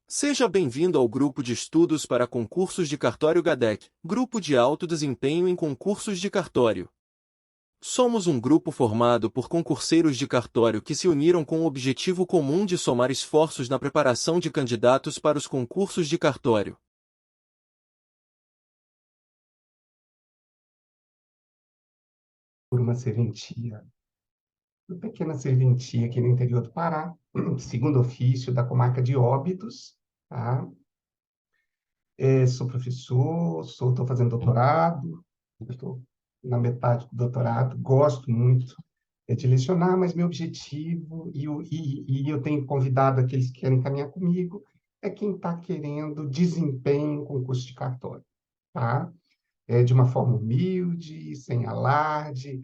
Seja bem-vindo ao Grupo de Estudos para Concursos de Cartório GADEC, Grupo de Alto Desempenho em Concursos de Cartório. Somos um grupo formado por concurseiros de cartório que se uniram com o objetivo comum de somar esforços na preparação de candidatos para os concursos de cartório. Por uma serventia, uma pequena serventia aqui no interior do Pará, segundo ofício da comarca de Óbidos, tá? Sou professor, estou fazendo doutorado, estou na metade do doutorado, gosto muito de lecionar, mas meu objetivo, e eu tenho convidado aqueles que querem caminhar comigo, é quem está querendo desempenho em concurso de cartório, tá? De uma forma humilde, sem alarde,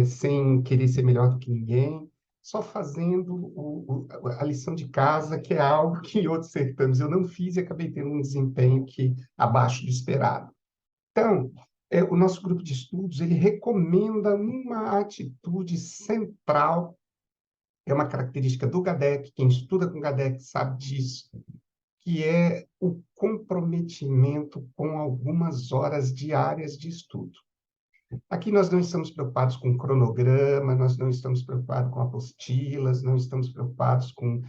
sem querer ser melhor do que ninguém, só fazendo a lição de casa, que é algo que em outros certames eu não fiz e acabei tendo um desempenho que abaixo do esperado. Então, o nosso grupo de estudos, ele recomenda uma atitude central, é uma característica do GADEC, quem estuda com GADEC sabe disso, que é o comprometimento com algumas horas diárias de estudo. Aqui nós não estamos preocupados com cronograma, nós não estamos preocupados com apostilas, não estamos preocupados com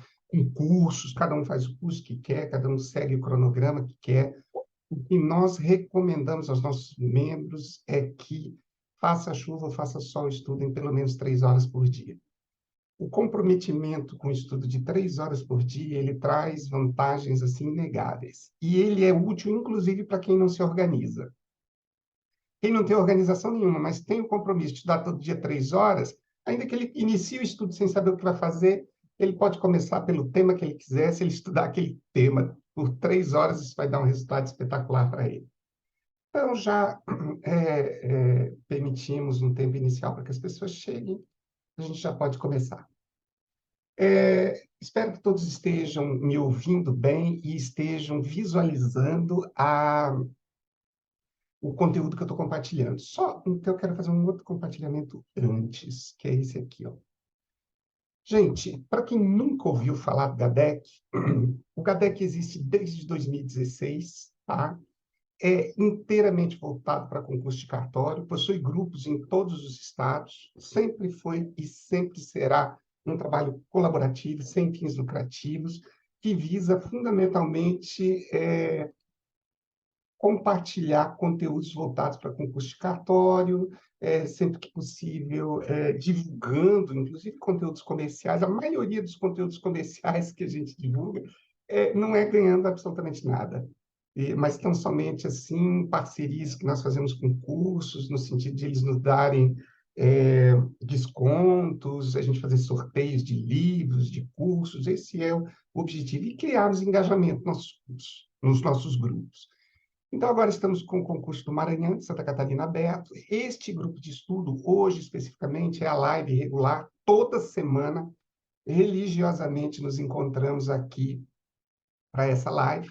cursos, cada um faz o curso que quer, cada um segue o cronograma que quer. O que nós recomendamos aos nossos membros é que faça chuva ou faça sol, estudem pelo menos 3 horas por dia. O comprometimento com o estudo de 3 horas por dia, ele traz vantagens assim inegáveis. E ele é útil, inclusive, para quem não se organiza. Quem não tem organização nenhuma, mas tem o compromisso de estudar todo dia 3 horas, ainda que ele inicie o estudo sem saber o que vai fazer, ele pode começar pelo tema que ele quiser. Se ele estudar aquele tema por 3 horas, isso vai dar um resultado espetacular para ele. Então, já permitimos um tempo inicial para que as pessoas cheguem, a gente já pode começar. Espero que todos estejam me ouvindo bem e estejam visualizando o conteúdo que eu estou compartilhando. Só então eu quero fazer um outro compartilhamento antes, que é esse aqui, ó. Gente, para quem nunca ouviu falar do GADEC, o GADEC existe desde 2016, tá? É inteiramente voltado para concurso de cartório, possui grupos em todos os estados, sempre foi e sempre será um trabalho colaborativo, sem fins lucrativos, que visa fundamentalmente compartilhar conteúdos voltados para concurso de cartório, sempre que possível, divulgando, inclusive, conteúdos comerciais. A maioria dos conteúdos comerciais que a gente divulga não é ganhando absolutamente nada, mas estão somente assim parcerias que nós fazemos com cursos, no sentido de eles nos darem descontos, a gente fazer sorteios de livros, de cursos. Esse é o objetivo, e criarmos engajamento nos nossos grupos. Então, agora estamos com o concurso do Maranhão, de Santa Catarina, aberto. Este grupo de estudo, hoje especificamente, é a live regular. Toda semana, religiosamente, nos encontramos aqui para essa live.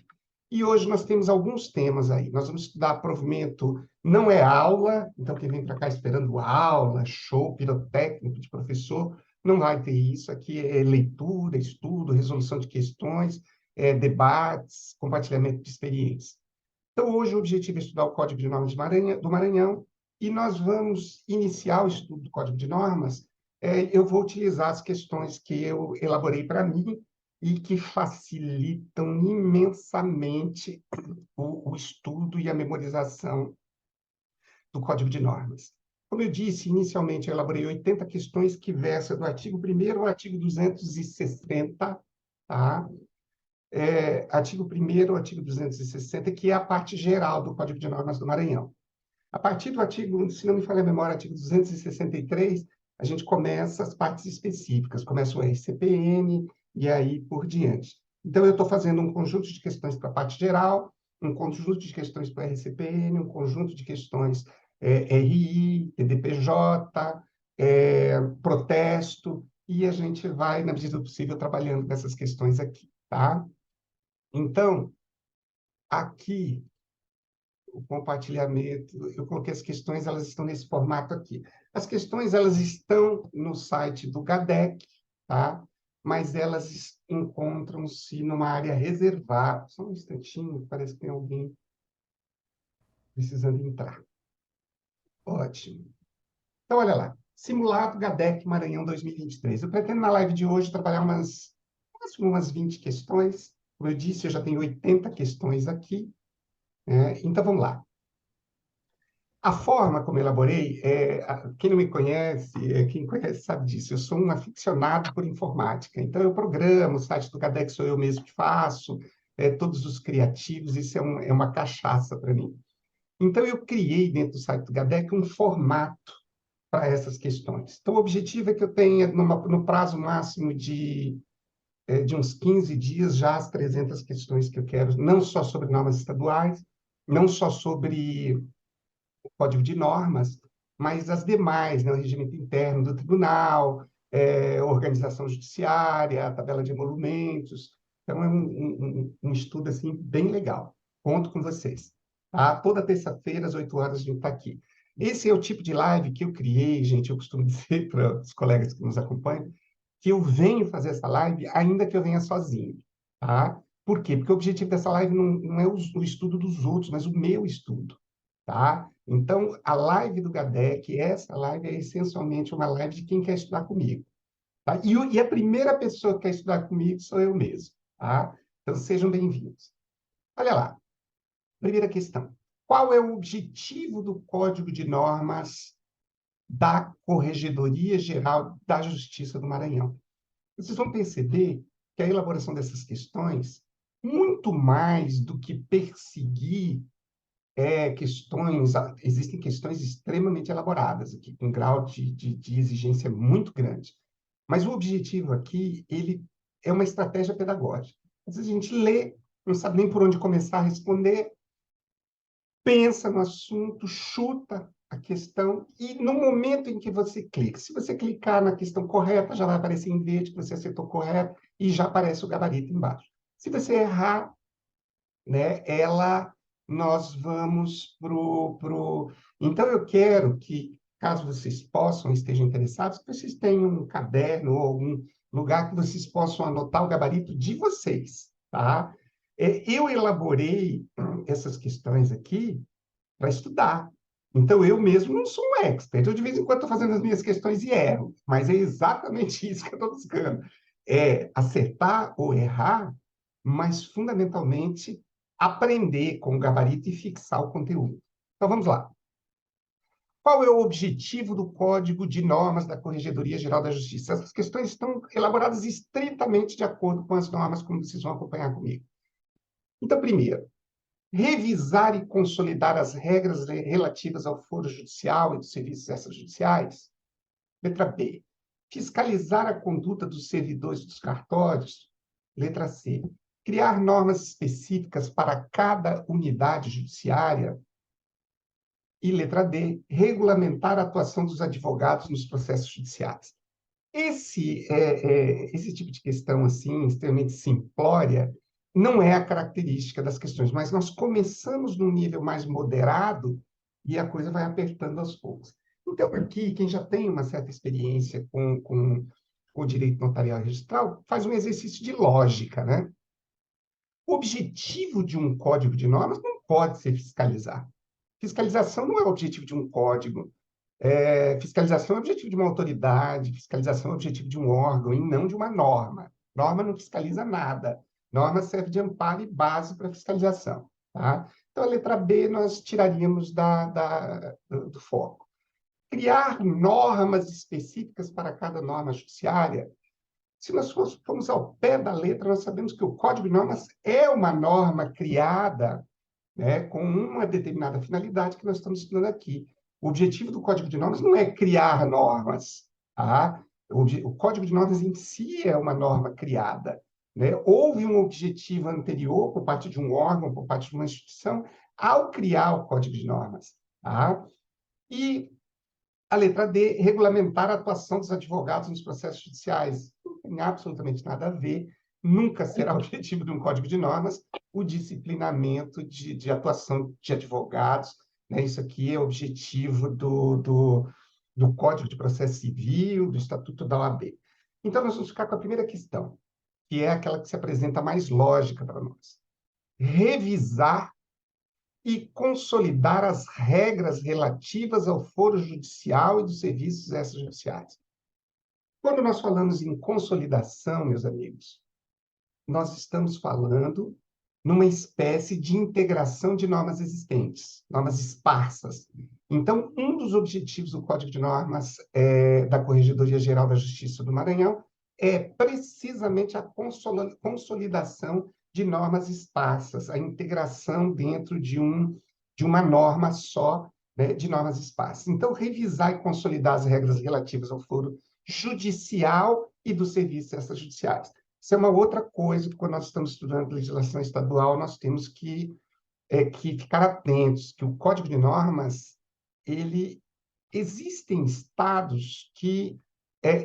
E hoje nós temos alguns temas aí. Nós vamos estudar provimento, não é aula, então quem vem para cá esperando aula, show pirotécnico de professor, não vai ter isso. Aqui é leitura, estudo, resolução de questões, debates, compartilhamento de experiências. Então, hoje o objetivo é estudar o Código de Normas do Maranhão, e nós vamos iniciar o estudo do Código de Normas. Eu vou utilizar as questões que eu elaborei para mim e que facilitam imensamente o estudo e a memorização do Código de Normas. Como eu disse, inicialmente eu elaborei 80 questões que versam do artigo 1º ao artigo 260, tá? Artigo 1º, artigo 260, que é a parte geral do Código de Normas do Maranhão. A partir do artigo, se não me falha a memória, artigo 263, a gente começa as partes específicas, começa o RCPN e aí por diante. Então, eu estou fazendo um conjunto de questões para a parte geral, um conjunto de questões para a RCPN, um conjunto de questões RI, EDPJ, protesto, e a gente vai, na medida do possível, trabalhando com essas questões aqui, tá? Então, aqui, o compartilhamento, eu coloquei as questões, elas estão nesse formato aqui. As questões, elas estão no site do GADEC, tá? mas elas encontram-se numa área reservada. Só um instantinho, parece que tem alguém precisando entrar. Ótimo. Então, olha lá. Simulado GADEC Maranhão 2023. Eu pretendo, na live de hoje, trabalhar máximo umas 20 questões. Como eu disse, eu já tenho 80 questões aqui, né? Então, vamos lá. A forma como eu elaborei, quem não me conhece, quem conhece sabe disso, eu sou um aficionado por informática. Então, eu programo, o site do GADEC sou eu mesmo que faço, todos os criativos, isso é uma cachaça para mim. Então, eu criei dentro do site do GADEC um formato para essas questões. Então, o objetivo é que eu tenha, no prazo máximo de uns 15 dias, já as 300 questões que eu quero, não só sobre normas estaduais, não só sobre o código de normas, mas as demais, né? O regimento interno do tribunal, organização judiciária, a tabela de emolumentos. Então, é um estudo assim, bem legal. Conto com vocês. Tá? Toda terça-feira, às 8 horas, a gente está aqui. Esse é o tipo de live que eu criei, gente, eu costumo dizer para os colegas que nos acompanham, que eu venho fazer essa live ainda que eu venha sozinho. Tá? Por quê? Porque o objetivo dessa live não é o estudo dos outros, mas o meu estudo. Tá? Então, a live do GADEC, essa live é essencialmente uma live de quem quer estudar comigo. Tá? E a primeira pessoa que quer estudar comigo sou eu mesmo. Tá? Então, sejam bem-vindos. Olha lá, primeira questão. Qual é o objetivo do Código de Normas da Corregedoria Geral da Justiça do Maranhão? Vocês vão perceber que a elaboração dessas questões, muito mais do que perseguir existem questões extremamente elaboradas aqui, com um grau de exigência muito grande. Mas o objetivo aqui, ele é uma estratégia pedagógica. Às vezes a gente lê, não sabe nem por onde começar a responder, pensa no assunto, chuta a questão, e no momento em que você clica, se você clicar na questão correta, já vai aparecer em verde que você acertou correto, e já aparece o gabarito embaixo. Se você errar, né, nós vamos pro. Então, eu quero que, caso vocês possam, estejam interessados, que vocês tenham um caderno ou algum lugar que vocês possam anotar o gabarito de vocês, tá? Eu elaborei essas questões aqui para estudar. Então, eu mesmo não sou um expert. Eu, de vez em quando, estou fazendo as minhas questões e erro, mas é exatamente isso que eu estou buscando. É acertar ou errar, mas, fundamentalmente, aprender com o gabarito e fixar o conteúdo. Então, vamos lá. Qual é o objetivo do Código de Normas da Corregedoria Geral da Justiça? Essas questões estão elaboradas estritamente de acordo com as normas, como vocês vão acompanhar comigo. Então, primeiro, revisar e consolidar as regras relativas ao foro judicial e dos serviços extrajudiciais. Letra B, fiscalizar a conduta dos servidores dos cartórios. Letra C, criar normas específicas para cada unidade judiciária. E letra D, regulamentar a atuação dos advogados nos processos judiciais. Esse tipo de questão, assim, extremamente simplória, não é a característica das questões, mas nós começamos num nível mais moderado e a coisa vai apertando aos poucos. Então, aqui, quem já tem uma certa experiência com o direito notarial e registral, faz um exercício de lógica, né? O objetivo de um código de normas não pode ser fiscalizar. Fiscalização não é o objetivo de um código. Fiscalização é o objetivo de uma autoridade, fiscalização é o objetivo de um órgão e não de uma norma. Norma não fiscaliza nada. Norma serve de amparo e base para fiscalização. Tá? Então, a letra B nós tiraríamos do foco. Criar normas específicas para cada norma judiciária. Se nós formos ao pé da letra, nós sabemos que o Código de Normas é uma norma criada, né, com uma determinada finalidade que nós estamos estudando aqui. O objetivo do Código de Normas não é criar normas. Tá? O Código de Normas em si é uma norma criada. Né? Houve um objetivo anterior por parte de um órgão, por parte de uma instituição, ao criar o Código de Normas. Tá? E a letra D, regulamentar a atuação dos advogados nos processos judiciais. Não tem absolutamente nada a ver, nunca será o objetivo de um código de normas o disciplinamento de atuação de advogados. Né? Isso aqui é objetivo do Código de Processo Civil, do Estatuto da OAB. Então, nós vamos ficar com a primeira questão, que é aquela que se apresenta mais lógica para nós. Revisar e consolidar as regras relativas ao foro judicial e dos serviços extrajudiciais. Quando nós falamos em consolidação, meus amigos, nós estamos falando numa espécie de integração de normas existentes, normas esparsas. Então, um dos objetivos do Código de Normas da Corregedoria Geral da Justiça do Maranhão é precisamente a consolidação de normas esparsas, a integração dentro de uma norma só, né, de normas esparsas. Então, revisar e consolidar as regras relativas ao foro judicial e dos serviços extrajudiciais. Isso é uma outra coisa que, quando nós estamos estudando legislação estadual, nós temos que ficar atentos, que o Código de Normas, existem estados que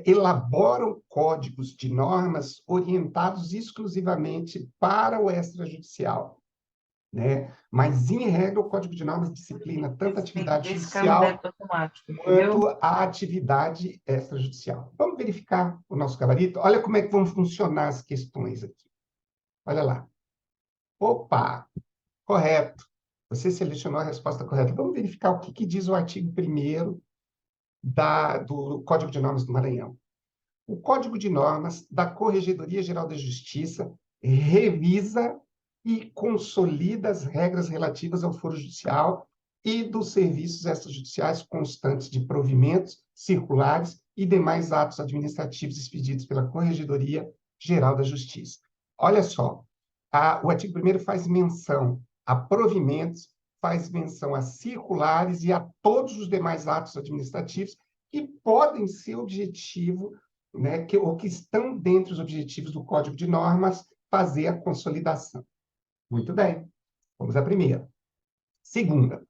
elaboram códigos de normas orientados exclusivamente para o extrajudicial, né? Mas, em regra, o Código de Normas disciplina tanto a atividade judicial quanto a atividade extrajudicial. Vamos verificar o nosso gabarito? Olha como é que vão funcionar as questões aqui. Olha lá. Opa! Correto. Você selecionou a resposta correta. Vamos verificar o que diz o artigo 1º do Código de Normas do Maranhão. O Código de Normas da Corregedoria Geral da Justiça revisa e consolida as regras relativas ao foro judicial e dos serviços extrajudiciais constantes de provimentos, circulares e demais atos administrativos expedidos pela Corregedoria Geral da Justiça. Olha só, o artigo 1º faz menção a provimentos, faz menção a circulares e a todos os demais atos administrativos que podem ser objetivo, né, ou que estão dentro dos objetivos do Código de Normas, fazer a consolidação. Muito bem, vamos à primeira. Segunda,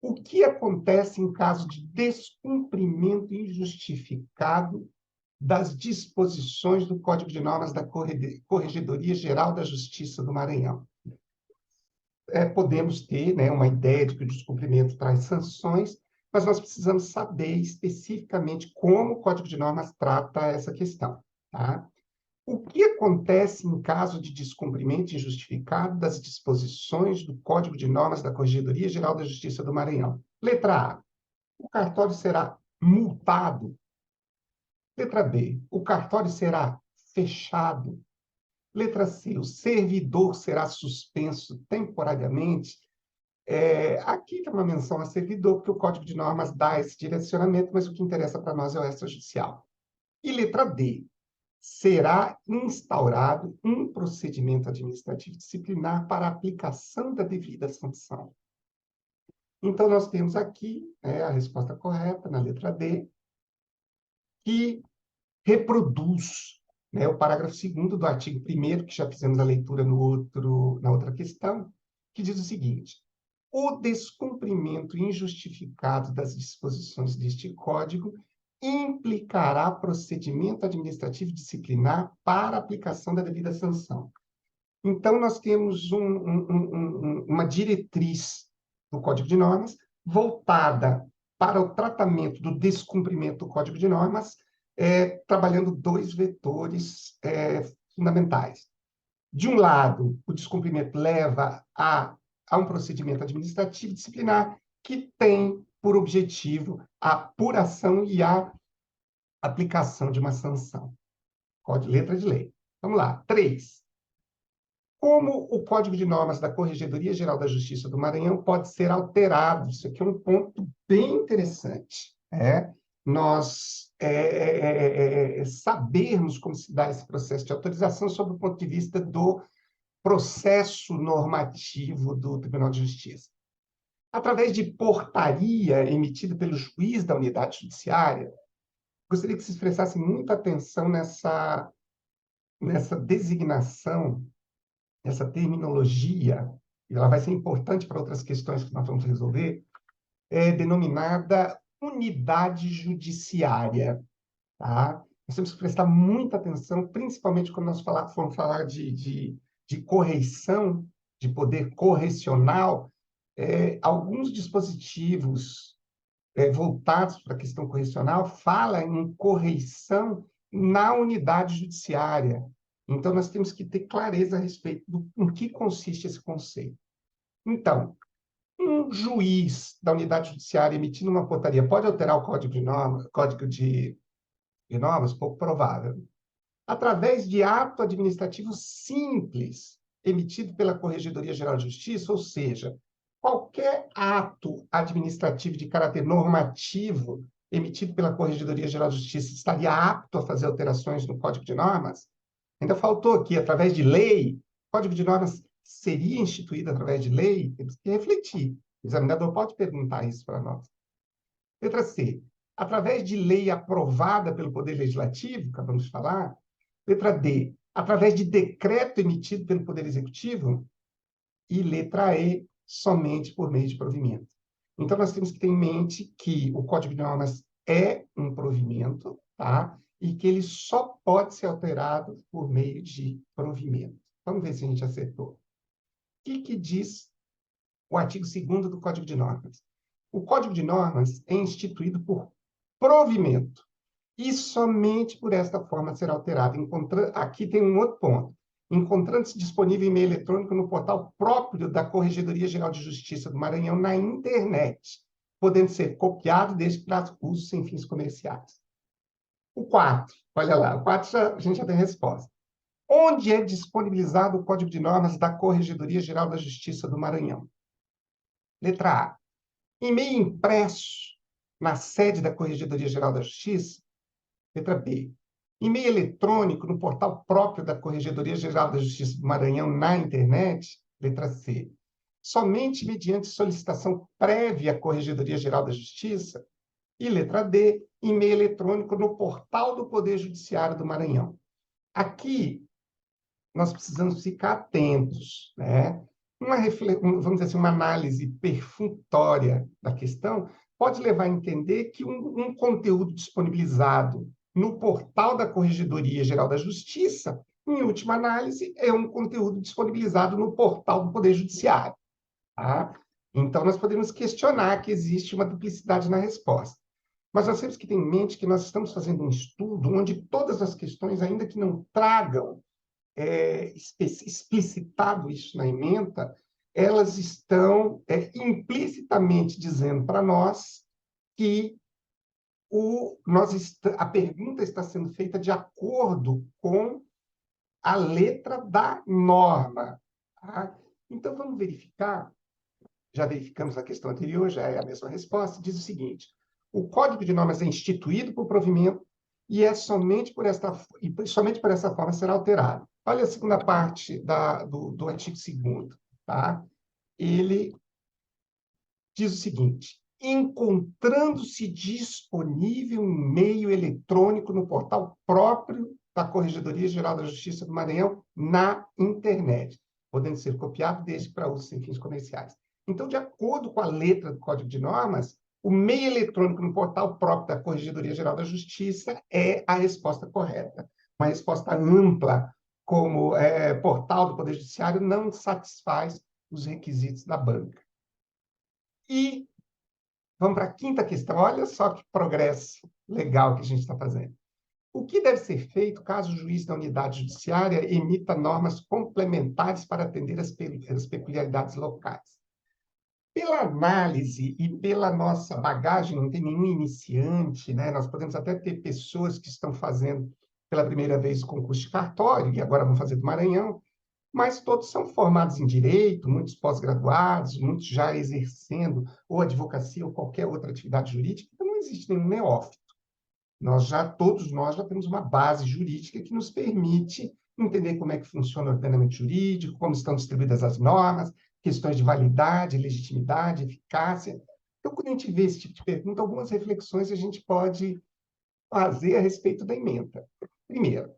o que acontece em caso de descumprimento injustificado das disposições do Código de Normas da Corregedoria Geral da Justiça do Maranhão? Podemos ter, né, uma ideia de que o descumprimento traz sanções, mas nós precisamos saber especificamente como o Código de Normas trata essa questão, tá? O que acontece em caso de descumprimento injustificado das disposições do Código de Normas da Corregedoria Geral da Justiça do Maranhão? Letra A, o cartório será multado. Letra B, o cartório será fechado. Letra C, o servidor será suspenso temporariamente. Aqui tem uma menção a servidor, porque o Código de Normas dá esse direcionamento, mas o que interessa para nós é o extrajudicial. E letra D, será instaurado um procedimento administrativo disciplinar para a aplicação da devida sanção. Então, nós temos aqui a resposta correta, na letra D, que reproduz, né, o parágrafo 2º do artigo 1º, que já fizemos a leitura na outra questão, que diz o seguinte: o descumprimento injustificado das disposições deste Código implicará procedimento administrativo disciplinar para aplicação da devida sanção. Então, nós temos uma diretriz do Código de Normas voltada para o tratamento do descumprimento do Código de Normas, trabalhando dois vetores fundamentais. De um lado, o descumprimento leva a um procedimento administrativo disciplinar que tem por objetivo a apuração e a aplicação de uma sanção. Código, letra de lei. Vamos lá. 3. Como o Código de Normas da Corregedoria Geral da Justiça do Maranhão pode ser alterado? Isso aqui é um ponto bem interessante. Nós sabermos como se dá esse processo de autorização sob o ponto de vista do processo normativo do Tribunal de Justiça. Através de portaria emitida pelo juiz da unidade judiciária, gostaria que vocês prestassem muita atenção nessa designação, nessa terminologia, e ela vai ser importante para outras questões que nós vamos resolver, denominada unidade judiciária. Tá? Nós temos que prestar muita atenção, principalmente quando nós formos falar de correição, de poder correcional. Alguns dispositivos voltados para a questão correcional falam em correição na unidade judiciária. Então, nós temos que ter clareza a respeito em que consiste esse conceito. Então, um juiz da unidade judiciária emitindo uma portaria pode alterar o código de normas? Pouco provável. Através de ato administrativo simples, emitido pela Corregedoria Geral de Justiça, ou seja, qualquer ato administrativo de caráter normativo emitido pela Corregedoria Geral de Justiça estaria apto a fazer alterações no Código de Normas? Ainda faltou aqui, através de lei, o Código de Normas seria instituído através de lei? Temos que refletir. O examinador pode perguntar isso para nós. Letra C. Através de lei aprovada pelo Poder Legislativo, acabamos de falar. Letra D. Através de decreto emitido pelo Poder Executivo. E letra E. Somente por meio de provimento. Então, nós temos que ter em mente que o Código de Normas é um provimento, tá? E que ele só pode ser alterado por meio de provimento. Vamos ver se a gente acertou. O que diz o artigo 2º do Código de Normas? O Código de Normas é instituído por provimento e somente por esta forma será alterado. Aqui tem um outro ponto. Encontrando-se disponível em meio eletrônico no portal próprio da Corregedoria Geral de Justiça do Maranhão na internet, podendo ser copiado desde para uso sem fins comerciais. O 4, olha lá, o 4 a gente já tem resposta. Onde é disponibilizado o Código de Normas da Corregedoria Geral da Justiça do Maranhão? Letra A. E-mail impresso na sede da Corregedoria Geral da Justiça. Letra B. E-mail eletrônico no portal próprio da Corregedoria Geral da Justiça do Maranhão na internet. Letra C. Somente mediante solicitação prévia à Corregedoria Geral da Justiça. E letra D. E-mail eletrônico no portal do Poder Judiciário do Maranhão. Aqui, nós precisamos ficar atentos, né? Vamos dizer assim, uma análise perfunctória da questão pode levar a entender que um conteúdo disponibilizado no portal da Corregedoria Geral da Justiça, em última análise, é um conteúdo disponibilizado no portal do Poder Judiciário. Tá? Então, nós podemos questionar que existe uma duplicidade na resposta. Mas nós temos que ter em mente que nós estamos fazendo um estudo onde todas as questões, ainda que não tragam explicitado isso na ementa, elas estão implicitamente dizendo para nós que a pergunta está sendo feita de acordo com a letra da norma. Tá? Então, vamos verificar. Já verificamos a questão anterior, já é a mesma resposta. Diz o seguinte: o Código de Normas é instituído por provimento e somente por essa forma será alterado. Olha a segunda parte do artigo 2º. Tá? Ele diz o seguinte: encontrando-se disponível um meio eletrônico no portal próprio da Corregedoria Geral da Justiça do Maranhão na internet, podendo ser copiado desde para uso sem fins comerciais. Então, de acordo com a letra do Código de Normas, o meio eletrônico no portal próprio da Corregedoria Geral da Justiça é a resposta correta. Uma resposta ampla, como portal do Poder Judiciário, não satisfaz os requisitos da banca. E vamos para a quinta questão. Olha só que progresso legal que a gente está fazendo. O que deve ser feito caso o juiz da unidade judiciária emita normas complementares para atender as peculiaridades locais? Pela análise e pela nossa bagagem, não tem nenhum iniciante, né? Nós podemos até ter pessoas que estão fazendo pela primeira vez o concurso de cartório e agora vão fazer do Maranhão, mas todos são formados em direito, muitos pós-graduados, muitos já exercendo ou advocacia ou qualquer outra atividade jurídica, então não existe nenhum neófito. Todos nós já temos uma base jurídica que nos permite entender como é que funciona o ordenamento jurídico, como estão distribuídas as normas, questões de validade, legitimidade, eficácia. Então, quando a gente vê esse tipo de pergunta, algumas reflexões a gente pode fazer a respeito da ementa. Primeiro,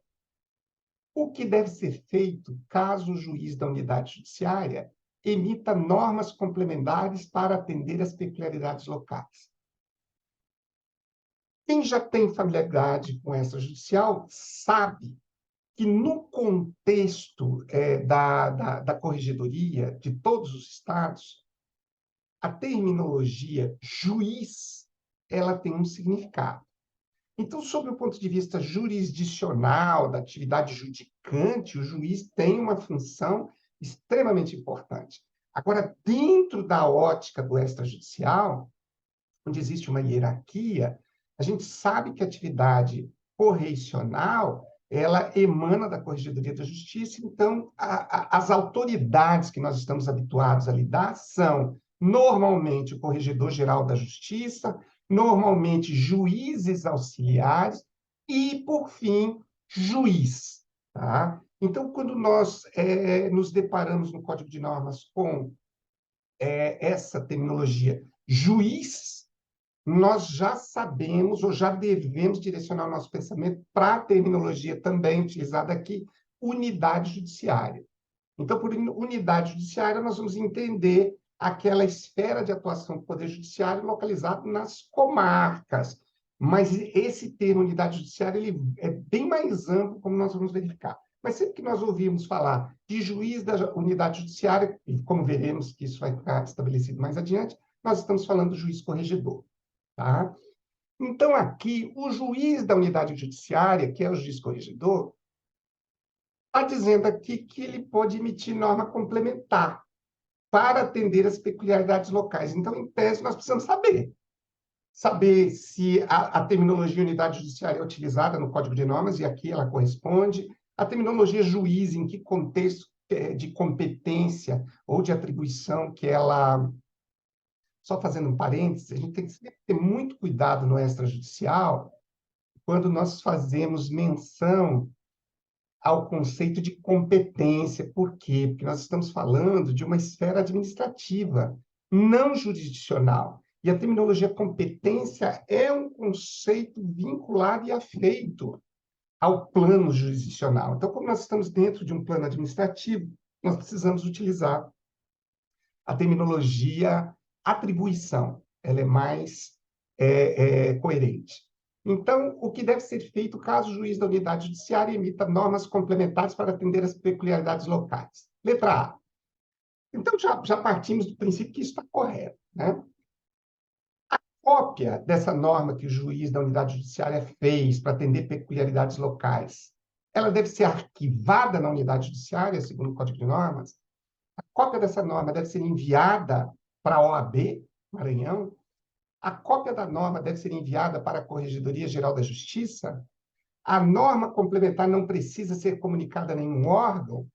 o que deve ser feito caso o juiz da unidade judiciária emita normas complementares para atender às peculiaridades locais? Quem já tem familiaridade com essa judicial sabe que, no contexto da corregedoria de todos os estados, a terminologia juiz ela tem um significado. Então, sob o ponto de vista jurisdicional, da atividade judicante, o juiz tem uma função extremamente importante. Agora, dentro da ótica do extrajudicial, onde existe uma hierarquia, a gente sabe que a atividade correicional ela emana da Corregedoria da Justiça, então as autoridades que nós estamos habituados a lidar são normalmente o Corregedor-Geral da Justiça, normalmente juízes auxiliares e, por fim, juiz. Tá? Então, quando nós nos deparamos no Código de Normas com essa terminologia juiz, nós já sabemos ou já devemos direcionar o nosso pensamento para a terminologia também utilizada aqui, unidade judiciária. Então, por unidade judiciária, nós vamos entender aquela esfera de atuação do Poder Judiciário localizada nas comarcas. Mas esse termo unidade judiciária ele é bem mais amplo, como nós vamos verificar. Mas sempre que nós ouvimos falar de juiz da unidade judiciária, e como veremos que isso vai ficar estabelecido mais adiante, nós estamos falando do juiz corregedor. Tá? Então, aqui, o juiz da unidade judiciária, que é o juiz corregedor, está dizendo aqui que ele pode emitir norma complementar para atender as peculiaridades locais. Então, em tese, nós precisamos saber se a terminologia unidade judiciária é utilizada no Código de Normas, e aqui ela corresponde, a terminologia juiz, em que contexto de competência ou de atribuição que ela... Só fazendo um parênteses, a gente tem que ter muito cuidado no extrajudicial quando nós fazemos menção ao conceito de competência. Por quê? Porque nós estamos falando de uma esfera administrativa, não jurisdicional. E a terminologia competência é um conceito vinculado e afeito ao plano jurisdicional. Então, como nós estamos dentro de um plano administrativo, nós precisamos utilizar a terminologia atribuição. Ela é mais coerente. Então, o que deve ser feito caso o juiz da unidade judiciária emita normas complementares para atender às peculiaridades locais? Letra A. Então, já partimos do princípio que isso está correto. Né? Cópia dessa norma que o juiz da unidade judiciária fez para atender peculiaridades locais, ela deve ser arquivada na unidade judiciária, segundo o Código de Normas. A cópia dessa norma deve ser enviada para a OAB, Maranhão. A cópia da norma deve ser enviada para a Corregedoria Geral da Justiça. A norma complementar não precisa ser comunicada a nenhum órgão.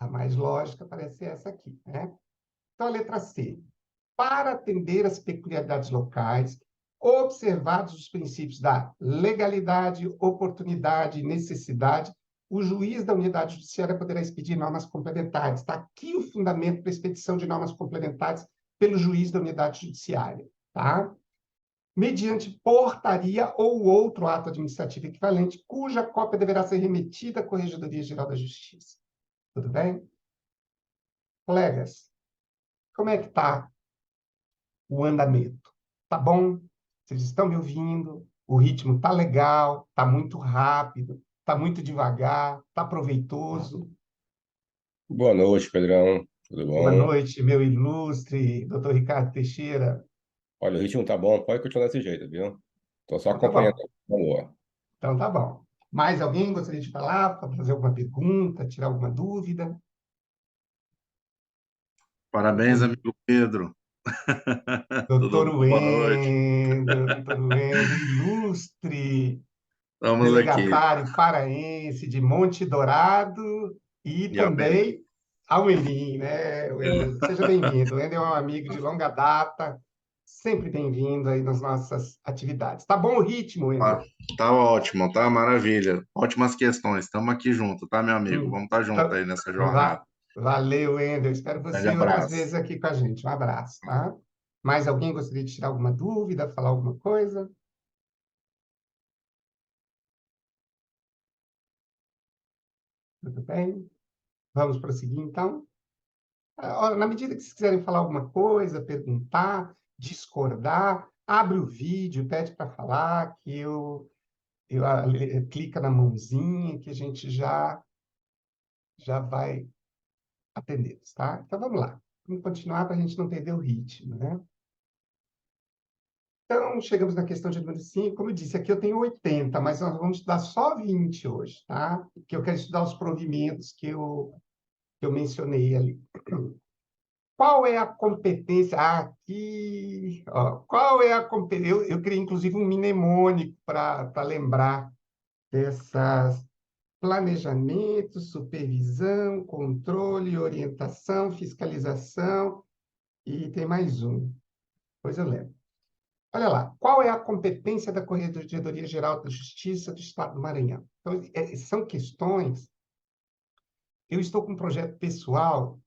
A mais lógica parece ser essa aqui. Né? Então, a letra C. Para atender às peculiaridades locais, observados os princípios da legalidade, oportunidade e necessidade, o juiz da unidade judiciária poderá expedir normas complementares. Está aqui o fundamento para a expedição de normas complementares pelo juiz da unidade judiciária. Tá? Mediante portaria ou outro ato administrativo equivalente, cuja cópia deverá ser remetida à Corregedoria Geral da Justiça. Tudo bem? Colegas, como é que está o andamento? Tá bom? Vocês estão me ouvindo? O ritmo tá legal, tá muito rápido, tá muito devagar, tá proveitoso. Boa noite, Pedrão. Tudo Boa bom? noite, meu ilustre doutor Ricardo Teixeira. Olha, o ritmo tá bom, pode continuar desse jeito, viu? Tô só Então tá acompanhando. bom. Vamos lá. Então tá bom. Mais alguém gostaria de falar, para fazer alguma pergunta, tirar alguma dúvida? Parabéns, Doutor, amigo Pedro. doutor Tudo bom? Boa noite. Wendel, ilustre Estamos aqui. delegatário paraense de Monte Dourado e E Amélie. também Almerim, né, Wendel? Seja bem-vindo. O Wendel é um amigo de longa data, sempre bem-vindo aí nas nossas atividades. Tá bom o ritmo, Tá, Wendel? tá ótimo, tá maravilha. Ótimas questões. Estamos aqui junto, tá, meu amigo? Vamos estar junto Então, aí nessa jornada. valeu, Wendel. Espero Grande você outras abraço. vezes aqui com a gente. Um abraço, tá? Mais alguém gostaria de tirar alguma dúvida, falar alguma coisa? Tudo bem? Vamos prosseguir, então? Na medida que vocês quiserem falar alguma coisa, perguntar, discordar, abre o vídeo, pede para falar, que clica na mãozinha, que a gente já vai atender, tá? Então, vamos lá. Vamos continuar para a gente não perder o ritmo, né? Então, chegamos na questão de número 5. Como eu disse, aqui eu tenho 80, mas nós vamos estudar só 20 hoje, tá? Porque eu quero estudar os provimentos que eu mencionei ali. Qual é a competência? Aqui, ó, qual é a competência? Eu criei, inclusive, um mnemônico para lembrar dessas planejamento, supervisão, controle, orientação, fiscalização, e tem mais um. Depois eu lembro. Olha lá, qual é a competência da Corregedoria Geral da Justiça do Estado do Maranhão? Então, são questões. Eu estou com um projeto pessoal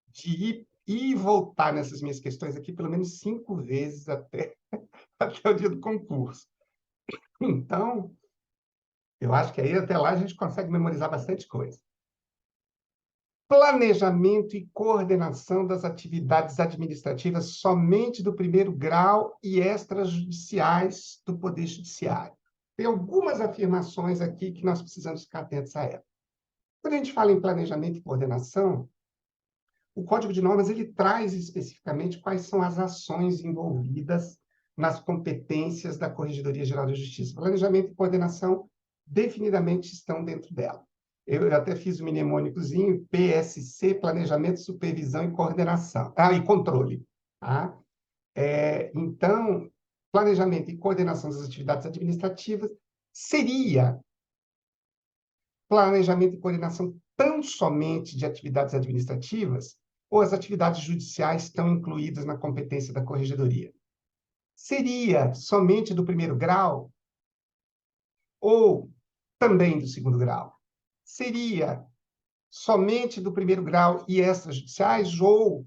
de ir e voltar nessas minhas questões aqui pelo menos 5 vezes até, até o dia do concurso. Então, eu acho que aí até lá a gente consegue memorizar bastante coisa. Planejamento e coordenação das atividades administrativas somente do primeiro grau e extrajudiciais do Poder Judiciário. Tem algumas afirmações aqui que nós precisamos ficar atentos a elas. Quando a gente fala em planejamento e coordenação, o Código de Normas ele traz especificamente quais são as ações envolvidas nas competências da Corregedoria Geral da Justiça. Planejamento e coordenação definitivamente estão dentro dela. Eu até fiz um mnemônicozinho, PSC, Planejamento, Supervisão e Coordenação. E Controle. Tá? Então, planejamento e coordenação das atividades administrativas seria planejamento e coordenação tão somente de atividades administrativas, ou as atividades judiciais estão incluídas na competência da Corregedoria? Seria somente do primeiro grau ou também do segundo grau? Seria somente do primeiro grau e extrajudiciais ou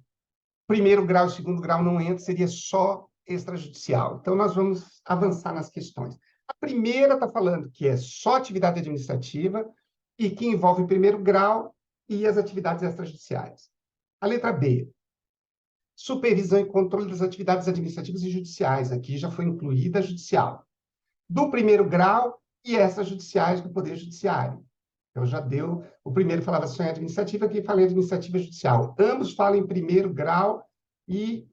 primeiro grau e segundo grau não entra, seria só extrajudicial? Então, nós vamos avançar nas questões. A primeira está falando que é só atividade administrativa e que envolve primeiro grau e as atividades extrajudiciais. A letra B, supervisão e controle das atividades administrativas e judiciais. Aqui já foi incluída a judicial. Do primeiro grau e extrajudiciais do Poder Judiciário. Então, já deu... O primeiro falava só em administrativa, aqui falei administrativa e judicial. Ambos falam em primeiro grau e...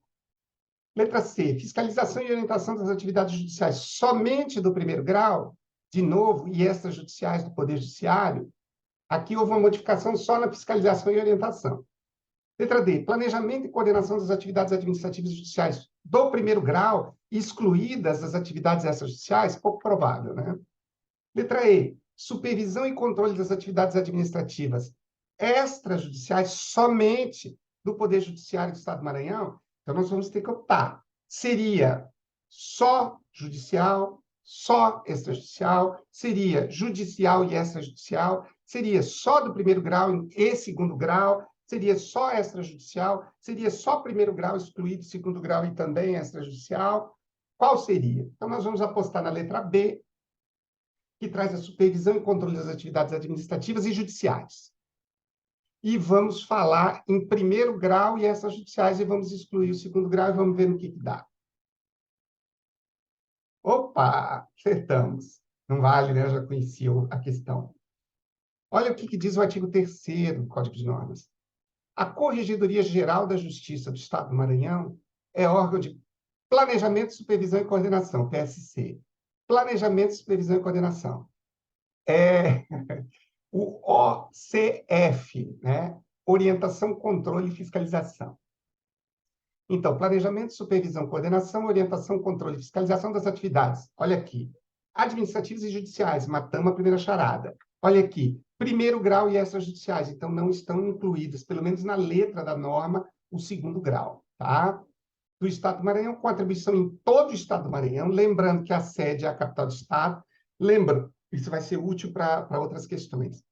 Letra C, fiscalização e orientação das atividades judiciais somente do primeiro grau, de novo, e extrajudiciais do Poder Judiciário. Aqui houve uma modificação só na fiscalização e orientação. Letra D, planejamento e coordenação das atividades administrativas e judiciais do primeiro grau, excluídas as atividades extrajudiciais, pouco provável, né? Letra E, supervisão e controle das atividades administrativas extrajudiciais somente do Poder Judiciário do Estado do Maranhão. Então, nós vamos ter que optar. Seria só judicial, só extrajudicial, seria judicial e extrajudicial, seria só do primeiro grau e segundo grau, seria só extrajudicial, seria só primeiro grau excluído segundo grau e também extrajudicial. Qual seria? Então, nós vamos apostar na letra B, que traz a supervisão e controle das atividades administrativas e judiciais. E vamos falar em primeiro grau e extrajudiciais, e vamos excluir o segundo grau, e vamos ver no que dá. Opa, acertamos. Não vale, né? Eu já conhecia a questão. Olha o que diz o artigo 3º do Código de Normas. A Corregedoria Geral da Justiça do Estado do Maranhão é órgão de planejamento, supervisão e coordenação, PSC. Planejamento, supervisão e coordenação. O OCF, né? Orientação, controle e fiscalização. Então, planejamento, supervisão, coordenação, orientação, controle e fiscalização das atividades. Olha aqui. Administrativas e judiciais, matamos a primeira charada. Olha aqui. Primeiro grau e extrajudiciais. Então, não estão incluídas, pelo menos na letra da norma, o segundo grau, tá? Do Estado do Maranhão, com atribuição em todo o Estado do Maranhão, lembrando que a sede é a capital do Estado. Lembra, isso vai ser útil para outras questões.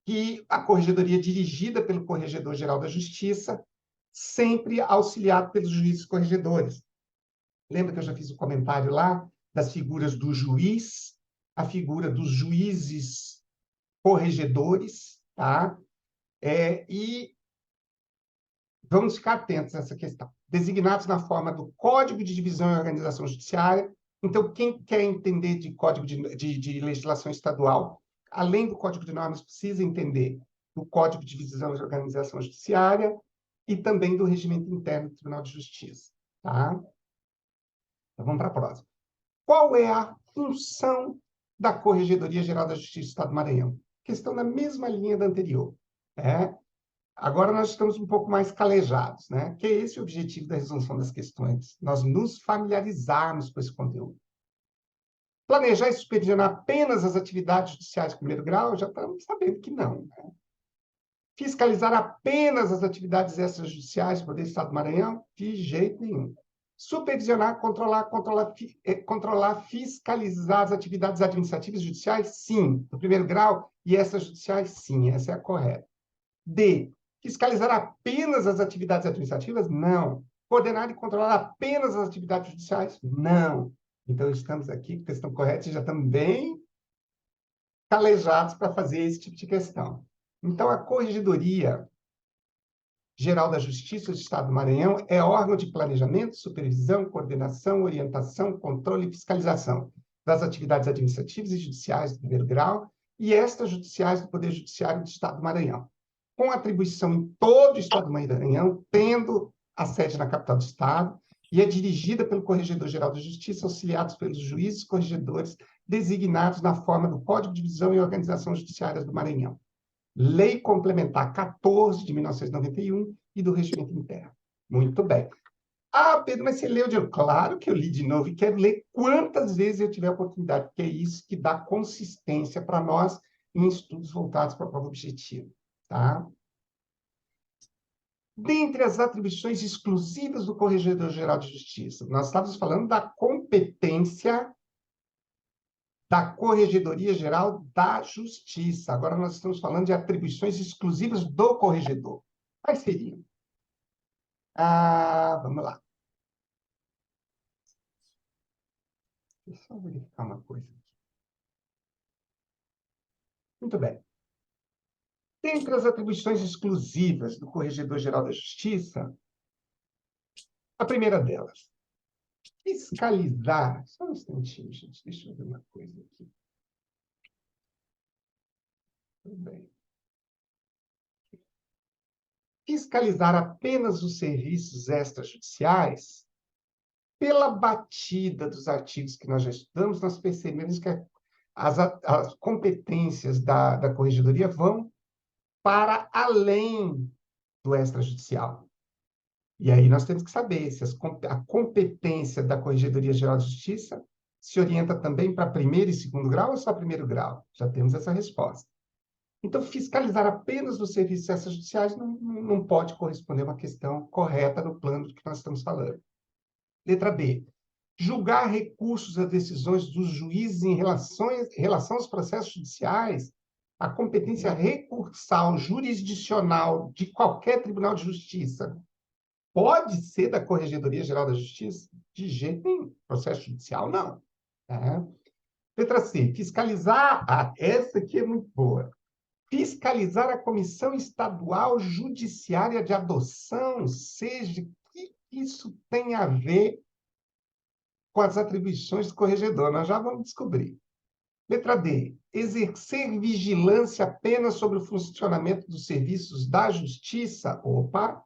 Que a corregedoria dirigida pelo Corregedor-Geral da Justiça, sempre auxiliado pelos juízes corregedores. Lembra que eu já fiz o comentário lá das figuras do juiz, a figura dos juízes corregedores, tá? E vamos ficar atentos a essa questão. Designados na forma do Código de Divisão e Organização Judiciária. Então, quem quer entender de Código de Legislação Estadual, além do Código de Normas, precisa entender do Código de Divisão e Organização Judiciária e também do Regimento Interno do Tribunal de Justiça. Tá? Então, vamos para a próxima. Qual é a função da Corregedoria Geral da Justiça do Estado do Maranhão? Questão na mesma linha da anterior. Agora nós estamos um pouco mais calejados, né? Que é esse o objetivo da resolução das questões. Nós nos familiarizarmos com esse conteúdo. Planejar e supervisionar apenas as atividades judiciais de primeiro grau, já estamos sabendo que não. Né? Fiscalizar apenas as atividades extrajudiciais do Poder do Estado do Maranhão? De jeito nenhum. Supervisionar, controlar, fiscalizar as atividades administrativas e judiciais? Sim. Do primeiro grau e extrajudiciais? Sim. Essa é a correta. D. Fiscalizar apenas as atividades administrativas? Não. Coordenar e controlar apenas as atividades judiciais? Não. Então, estamos aqui com a questão correta e já estamos bem calejados para fazer esse tipo de questão. Então, a Corregedoria Geral da Justiça do Estado do Maranhão é órgão de planejamento, supervisão, coordenação, orientação, controle e fiscalização das atividades administrativas e judiciais do primeiro grau e extrajudiciais do Poder Judiciário do Estado do Maranhão, com atribuição em todo o Estado do Maranhão, tendo a sede na capital do Estado, e é dirigida pelo Corregedor-Geral da Justiça, auxiliados pelos juízes corregedores designados na forma do Código de Divisão e Organização Judiciárias do Maranhão. Lei Complementar 14 de 1991 e do Regimento Interno. Muito bem. Ah, Pedro, mas você leu de novo? Claro que eu li de novo e quero ler quantas vezes eu tiver oportunidade, porque é isso que dá consistência para nós em estudos voltados para a prova objetiva. Tá? Dentre as atribuições exclusivas do Corregedor-Geral de Justiça, nós estávamos falando da competência da Corregedoria Geral da Justiça. Agora nós estamos falando de atribuições exclusivas do corregedor. Quais seriam? Vamos lá. Deixa eu só verificar uma coisa aqui. Muito bem. Dentre as atribuições exclusivas do Corregedor-Geral da Justiça, a primeira delas, fiscalizar. Só um instantinho, gente. Deixa eu ver uma coisa aqui. Tudo bem. Fiscalizar apenas os serviços extrajudiciais, pela batida dos artigos que nós já estudamos, nós percebemos que as competências da Corregedoria vão para além do extrajudicial. E aí nós temos que saber se a competência da Corregedoria Geral de Justiça se orienta também para primeiro e segundo grau ou só primeiro grau? Já temos essa resposta. Então, fiscalizar apenas os serviços extrajudiciais não pode corresponder a uma questão correta no plano do que nós estamos falando. Letra B. Julgar recursos a decisões dos juízes em relação aos processos judiciais, a competência recursal jurisdicional de qualquer tribunal de justiça pode ser da Corregedoria Geral da Justiça? De jeito nenhum. Processo judicial, não. Letra C. Fiscalizar... essa aqui é muito boa. Fiscalizar a Comissão Estadual Judiciária de Adoção, seja, o que isso tem a ver com as atribuições do corregedor? Nós já vamos descobrir. Letra D. Exercer vigilância apenas sobre o funcionamento dos serviços da Justiça. Opa!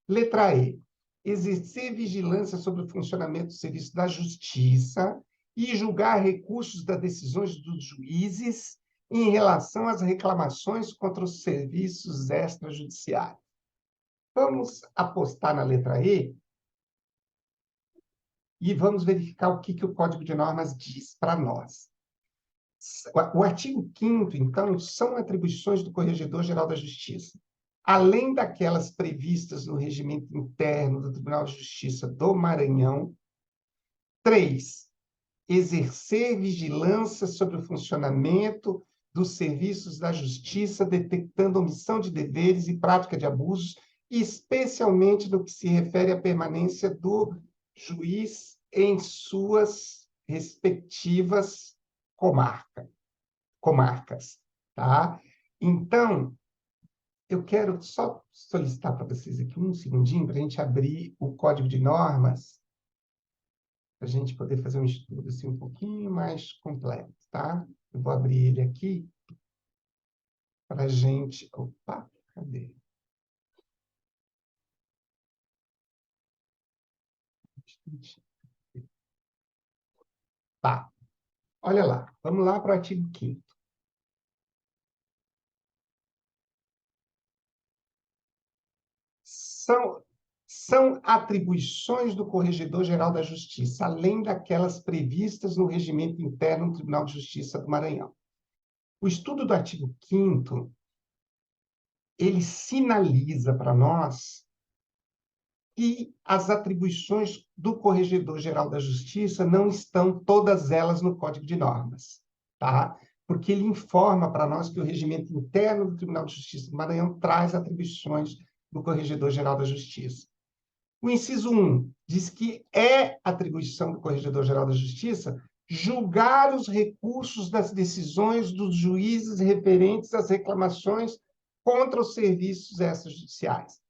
Letra E. Exercer vigilância sobre o funcionamento dos serviços da Justiça e julgar recursos das decisões dos juízes em relação às reclamações contra os serviços extrajudiciais. Vamos apostar na letra E e vamos verificar o que o Código de Normas diz para nós. O artigo 5º, então, são atribuições do Corregedor-Geral da Justiça. Além daquelas previstas no regimento interno do Tribunal de Justiça do Maranhão. 3. Exercer vigilância sobre o funcionamento dos serviços da Justiça, detectando omissão de deveres e prática de abusos, especialmente no que se refere à permanência do juiz em suas respectivas comarcas, tá? Então, eu quero só solicitar para vocês aqui um segundinho para a gente abrir o Código de Normas, para a gente poder fazer um estudo assim, um pouquinho mais completo, tá? Eu vou abrir ele aqui para a gente... Opa, cadê? Tá, olha lá. Vamos lá para o artigo 5º. São atribuições do Corregedor-Geral da Justiça, além daquelas previstas no regimento interno do Tribunal de Justiça do Maranhão. O estudo do artigo 5º, ele sinaliza para nós que as atribuições do Corregedor-Geral da Justiça não estão todas elas no Código de Normas, tá? Porque ele informa para nós que o regimento interno do Tribunal de Justiça do Maranhão traz atribuições do Corregedor-Geral da Justiça. O inciso 1 diz que é atribuição do Corregedor-Geral da Justiça julgar os recursos das decisões dos juízes referentes às reclamações contra os serviços extrajudiciais.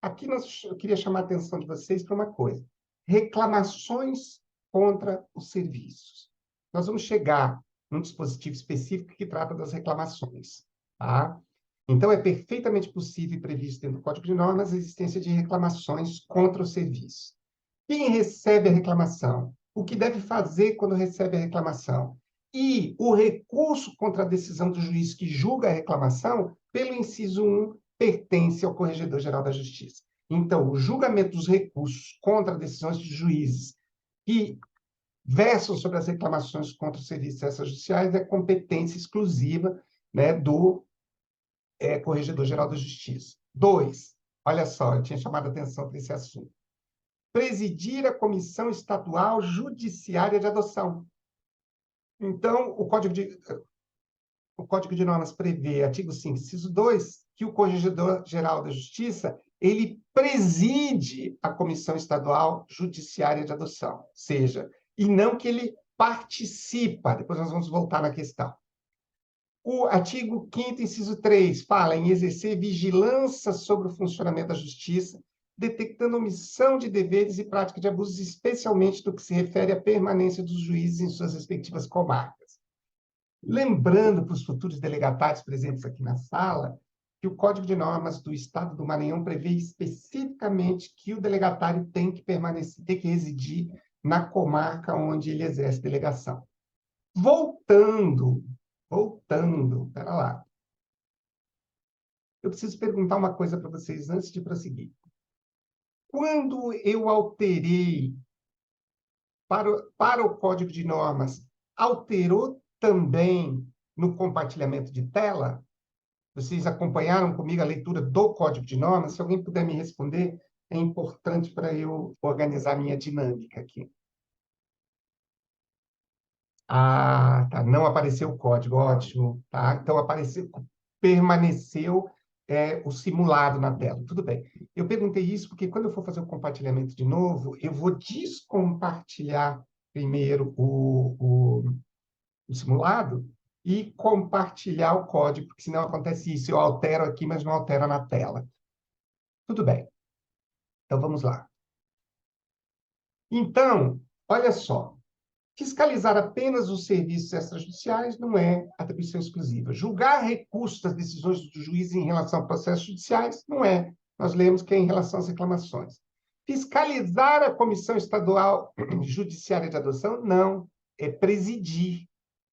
Aqui eu queria chamar a atenção de vocês para uma coisa. Reclamações contra os serviços. Nós vamos chegar num dispositivo específico que trata das reclamações, tá? Então, é perfeitamente possível e previsto dentro do Código de Normas a existência de reclamações contra o serviço. Quem recebe a reclamação? O que deve fazer quando recebe a reclamação? E o recurso contra a decisão do juiz que julga a reclamação, pelo inciso 1, pertence ao Corregedor-Geral da Justiça. Então, o julgamento dos recursos contra decisões de juízes que versam sobre as reclamações contra os serviços extrajudiciais é competência exclusiva, né, do Corregedor-Geral da Justiça. 2, olha só, eu tinha chamado a atenção para esse assunto. Presidir a Comissão Estadual Judiciária de Adoção. Então, o Código de Normas prevê, artigo 5, inciso 2, que o Corregedor-Geral da Justiça, ele preside a Comissão Estadual Judiciária de Adoção, e não que ele participa. Depois nós vamos voltar na questão. O artigo 5º, inciso 3, fala em exercer vigilância sobre o funcionamento da justiça, detectando omissão de deveres e prática de abusos, especialmente do que se refere à permanência dos juízes em suas respectivas comarcas. Lembrando para os futuros delegatários presentes aqui na sala, que o Código de Normas do Estado do Maranhão prevê especificamente que o delegatário tem que permanecer, tem que residir na comarca onde ele exerce delegação. Voltando, pera lá. Eu preciso perguntar uma coisa para vocês antes de prosseguir. Quando eu alterei para o Código de Normas, alterou também no compartilhamento de tela? Vocês acompanharam comigo a leitura do Código de Normas? Se alguém puder me responder, é importante para eu organizar minha dinâmica aqui. Ah, tá. Não apareceu o código, ótimo. Tá? Então, permaneceu o simulado na tela. Tudo bem. Eu perguntei isso porque quando eu for fazer o compartilhamento de novo, eu vou descompartilhar primeiro o simulado e compartilhar o código, porque senão acontece isso. Eu altero aqui, mas não altero na tela. Tudo bem. Então, vamos lá. Então, olha só. Fiscalizar apenas os serviços extrajudiciais não é atribuição exclusiva. Julgar recursos das decisões do juiz em relação a processos judiciais não é. Nós lemos que é em relação às reclamações. Fiscalizar a Comissão Estadual Judiciária de Adoção não. É presidir.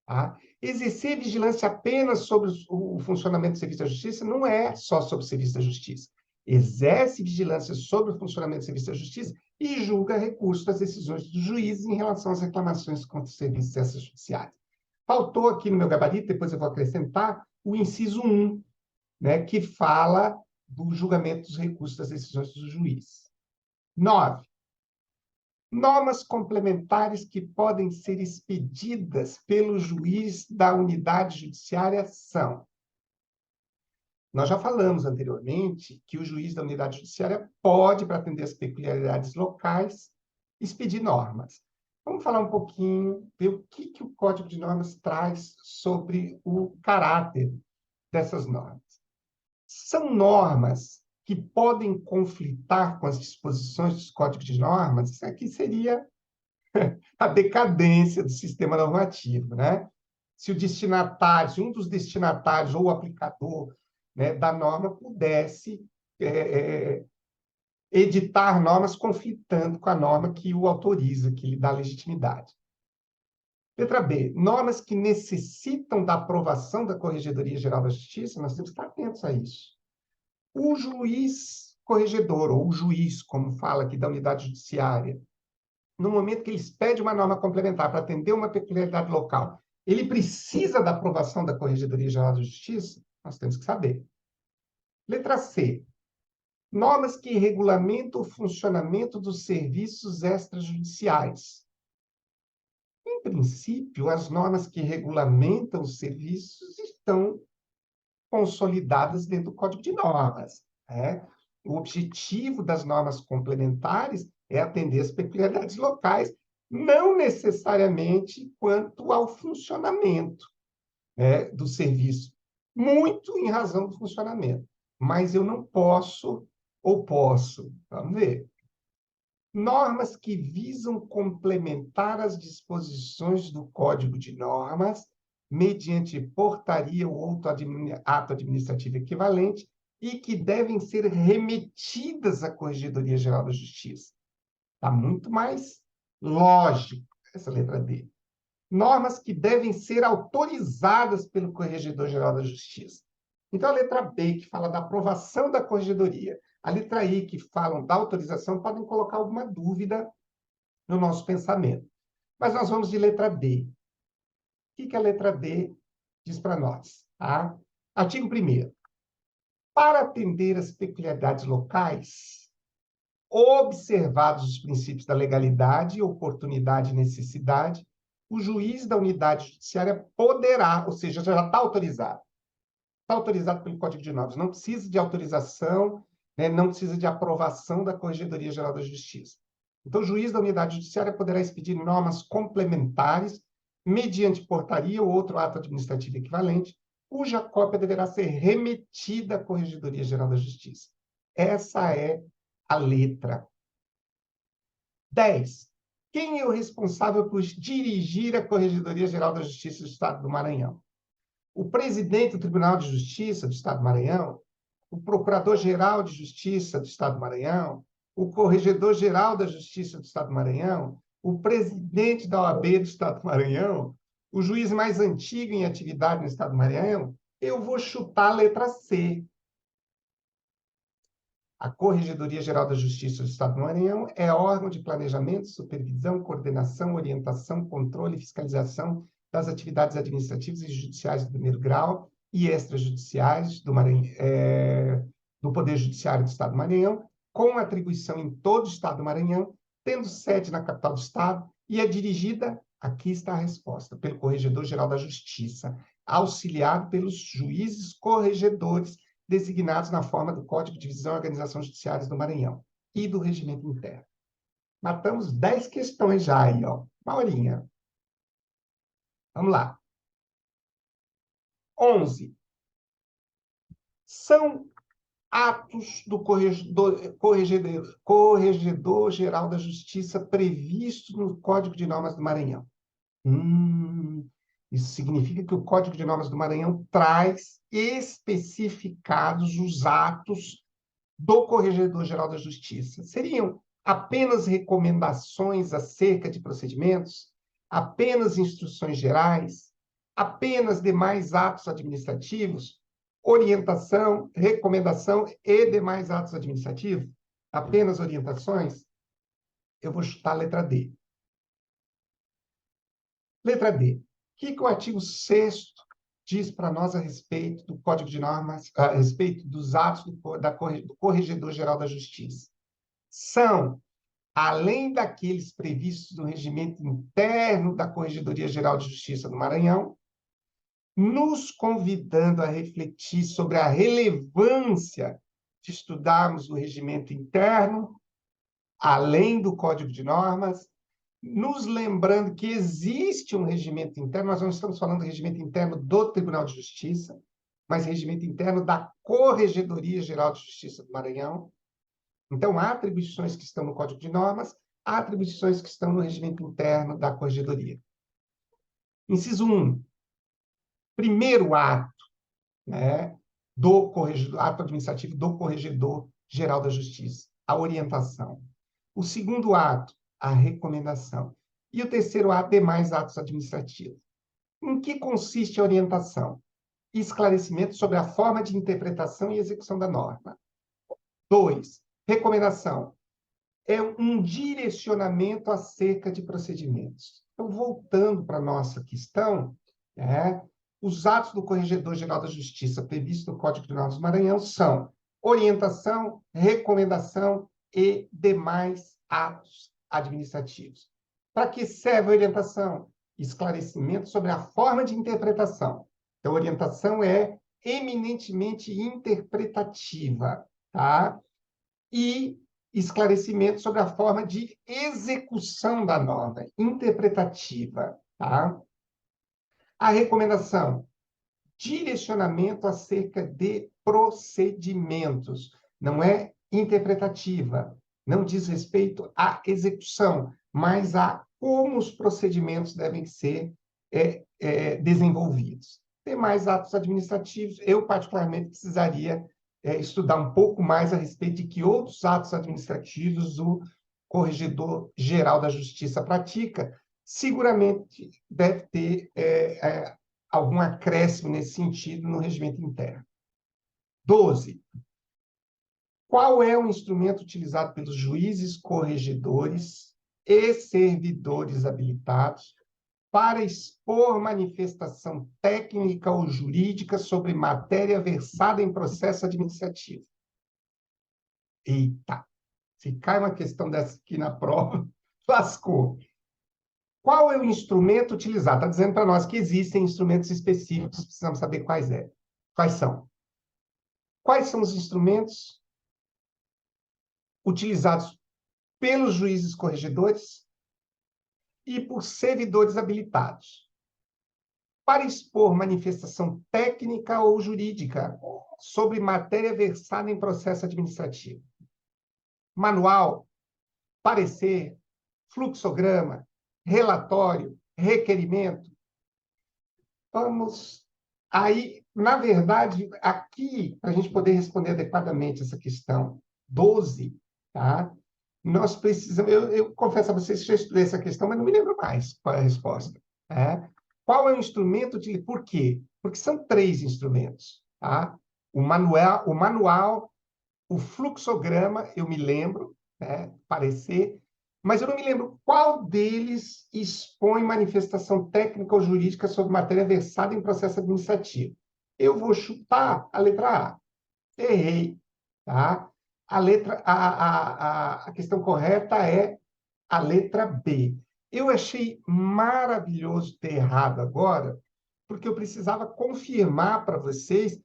Tá? Exercer vigilância apenas sobre o funcionamento do serviço da justiça não é só sobre o serviço da justiça. Exerce vigilância sobre o funcionamento do serviço da justiça e julga recursos das decisões dos juízes em relação às reclamações contra os serviços extrajudiciais. Faltou aqui no meu gabarito, depois eu vou acrescentar, o inciso 1, né, que fala do julgamento dos recursos das decisões dos juízes. 9. Normas complementares que podem ser expedidas pelo juiz da unidade judiciária são: nós já falamos anteriormente que o juiz da unidade judiciária pode, para atender às peculiaridades locais, expedir normas. Vamos falar um pouquinho, ver o que o Código de Normas traz sobre o caráter dessas normas. São normas que podem conflitar com as disposições do Código de Normas. Isso aqui seria a decadência do sistema normativo, né? Se um dos destinatários ou o aplicador, né, da norma pudesse editar normas conflitando com a norma que o autoriza, que lhe dá legitimidade. Letra B, normas que necessitam da aprovação da Corregedoria Geral da Justiça, nós temos que estar atentos a isso. O juiz corregedor, ou o juiz, como fala aqui da unidade judiciária, no momento que eles pedem uma norma complementar para atender uma peculiaridade local, ele precisa da aprovação da Corregedoria Geral da Justiça? Nós temos que saber. Letra C, normas que regulamentam o funcionamento dos serviços extrajudiciais. Em princípio, as normas que regulamentam os serviços estão consolidadas dentro do Código de Normas, né? O objetivo das normas complementares é atender as peculiaridades locais, não necessariamente quanto ao funcionamento, né, do serviço, muito em razão do funcionamento. Mas eu não posso, ou posso, vamos ver. Normas que visam complementar as disposições do Código de Normas, mediante portaria ou outro ato administrativo equivalente, e que devem ser remetidas à Corregedoria Geral da Justiça. Está muito mais lógico essa letra D. Normas que devem ser autorizadas pelo Corregedor Geral da Justiça. Então, a letra B, que fala da aprovação da Corregedoria, a letra I, que falam da autorização, podem colocar alguma dúvida no nosso pensamento. Mas nós vamos de letra D. O que a letra D diz para nós? Tá? Artigo 1º. Para atender as peculiaridades locais, observados os princípios da legalidade, oportunidade e necessidade, o juiz da unidade judiciária poderá, ou seja, já está autorizado. Está autorizado pelo Código de Normas, não precisa de autorização, né, não precisa de aprovação da Corregedoria Geral da Justiça. Então, o juiz da unidade judiciária poderá expedir normas complementares, mediante portaria ou outro ato administrativo equivalente, cuja cópia deverá ser remetida à Corregedoria Geral da Justiça. Essa é a letra. 10. Quem é o responsável por dirigir a Corregedoria Geral da Justiça do Estado do Maranhão? O presidente do Tribunal de Justiça do Estado do Maranhão, o Procurador-Geral de Justiça do Estado do Maranhão, o Corregedor-Geral da Justiça do Estado do Maranhão, o presidente da OAB do Estado do Maranhão, o juiz mais antigo em atividade no Estado do Maranhão. Eu vou chutar a letra C. A Corregedoria Geral da Justiça do Estado do Maranhão é órgão de planejamento, supervisão, coordenação, orientação, controle e fiscalização das atividades administrativas e judiciais do primeiro grau e extrajudiciais do Poder Judiciário do Estado do Maranhão, com atribuição em todo o Estado do Maranhão, tendo sede na capital do Estado, e é dirigida, aqui está a resposta, pelo Corregedor-Geral da Justiça, auxiliado pelos juízes corregedores designados na forma do Código de Divisão e Organização Judiciárias do Maranhão e do Regimento Interno. Matamos 10 questões já aí, ó. Uma horinha. Vamos lá. 11. São atos do Corregedor-Geral da Justiça previstos no Código de Normas do Maranhão. Isso significa que o Código de Normas do Maranhão traz especificados os atos do Corregedor-Geral da Justiça. Seriam apenas recomendações acerca de procedimentos? Apenas instruções gerais? Apenas demais atos administrativos? Orientação, recomendação e demais atos administrativos? Apenas orientações? Eu vou chutar a letra D. Letra D. O que o artigo 6º diz para nós a respeito do Código de Normas, a respeito dos atos do Corregedor-Geral da Justiça? São, além daqueles previstos no regimento interno da Corregedoria Geral de Justiça do Maranhão, nos convidando a refletir sobre a relevância de estudarmos o regimento interno, além do Código de Normas, nos lembrando que existe um regimento interno, nós não estamos falando do regimento interno do Tribunal de Justiça, mas regimento interno da Corregedoria Geral de Justiça do Maranhão. Então, há atribuições que estão no Código de Normas, há atribuições que estão no regimento interno da Corregedoria. Inciso 1. Primeiro ato, né, ato administrativo do Corregedor Geral da Justiça, a orientação. O segundo ato, a recomendação. E o terceiro A, demais atos administrativos. Em que consiste a orientação? Esclarecimento sobre a forma de interpretação e execução da norma. 2. Recomendação. É um direcionamento acerca de procedimentos. Então, voltando para a nossa questão, os atos do Corregedor-Geral da Justiça previstos no Código de Normas do Maranhão são orientação, recomendação e demais atos administrativos. Para que serve a orientação? Esclarecimento sobre a forma de interpretação. Então, a orientação é eminentemente interpretativa, tá? E esclarecimento sobre a forma de execução da norma, interpretativa, tá? A recomendação, direcionamento acerca de procedimentos, não é interpretativa, não diz respeito à execução, mas a como os procedimentos devem ser desenvolvidos. Demais atos administrativos, eu particularmente precisaria estudar um pouco mais a respeito de que outros atos administrativos o Corregedor-Geral da Justiça pratica. Seguramente deve ter algum acréscimo nesse sentido no regimento interno. 12. Qual é o instrumento utilizado pelos juízes corregedores e servidores habilitados para expor manifestação técnica ou jurídica sobre matéria versada em processo administrativo? Eita! Se cai uma questão dessa aqui na prova, lascou. Qual é o instrumento utilizado? Está dizendo para nós que existem instrumentos específicos, precisamos saber quais são. Quais são os instrumentos utilizados pelos juízes corregedores e por servidores habilitados para expor manifestação técnica ou jurídica sobre matéria versada em processo administrativo? Manual, parecer, fluxograma, relatório, requerimento. Vamos aí, na verdade, aqui, para a gente poder responder adequadamente essa questão 12, tá? Nós precisamos, eu confesso a vocês que já estudei essa questão, mas não me lembro mais qual é a resposta. Qual é o instrumento de... Por quê? Porque são 3 instrumentos, tá? O manual, o fluxograma, eu me lembro, parecer, mas eu não me lembro qual deles expõe manifestação técnica ou jurídica sobre matéria versada em processo administrativo. Eu vou chutar a letra A. Errei, tá? A questão correta é a letra B. Eu achei maravilhoso ter errado agora, porque eu precisava confirmar para vocês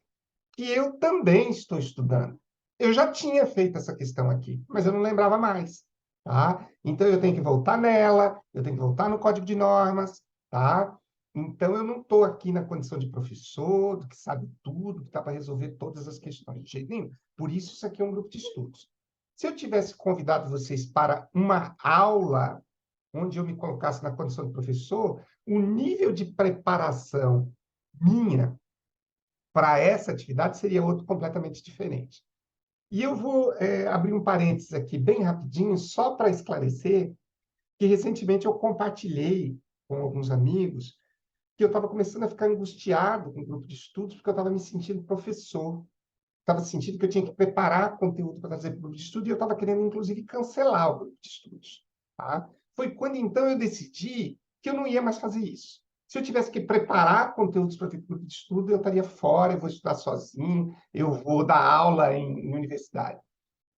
que eu também estou estudando. Eu já tinha feito essa questão aqui, mas eu não lembrava mais, tá? Então, eu tenho que voltar nela, eu tenho que voltar no Código de Normas, tá? Então, eu não estou aqui na condição de professor, do que sabe tudo, que está para resolver todas as questões, de jeito nenhum. Por isso, isso aqui é um grupo de estudos. Se eu tivesse convidado vocês para uma aula onde eu me colocasse na condição de professor, o nível de preparação minha para essa atividade seria outro completamente diferente. E eu vou abrir um parênteses aqui bem rapidinho, só para esclarecer que recentemente eu compartilhei com alguns amigos que eu estava começando a ficar angustiado com o grupo de estudos, porque eu estava me sentindo professor. Estava sentindo que eu tinha que preparar conteúdo para trazer para o grupo de estudo, e eu estava querendo, inclusive, cancelar o grupo de estudos. Tá? Foi quando, então, eu decidi que eu não ia mais fazer isso. Se eu tivesse que preparar conteúdos para o grupo de estudo, eu estaria fora, eu vou estudar sozinho, eu vou dar aula em universidade.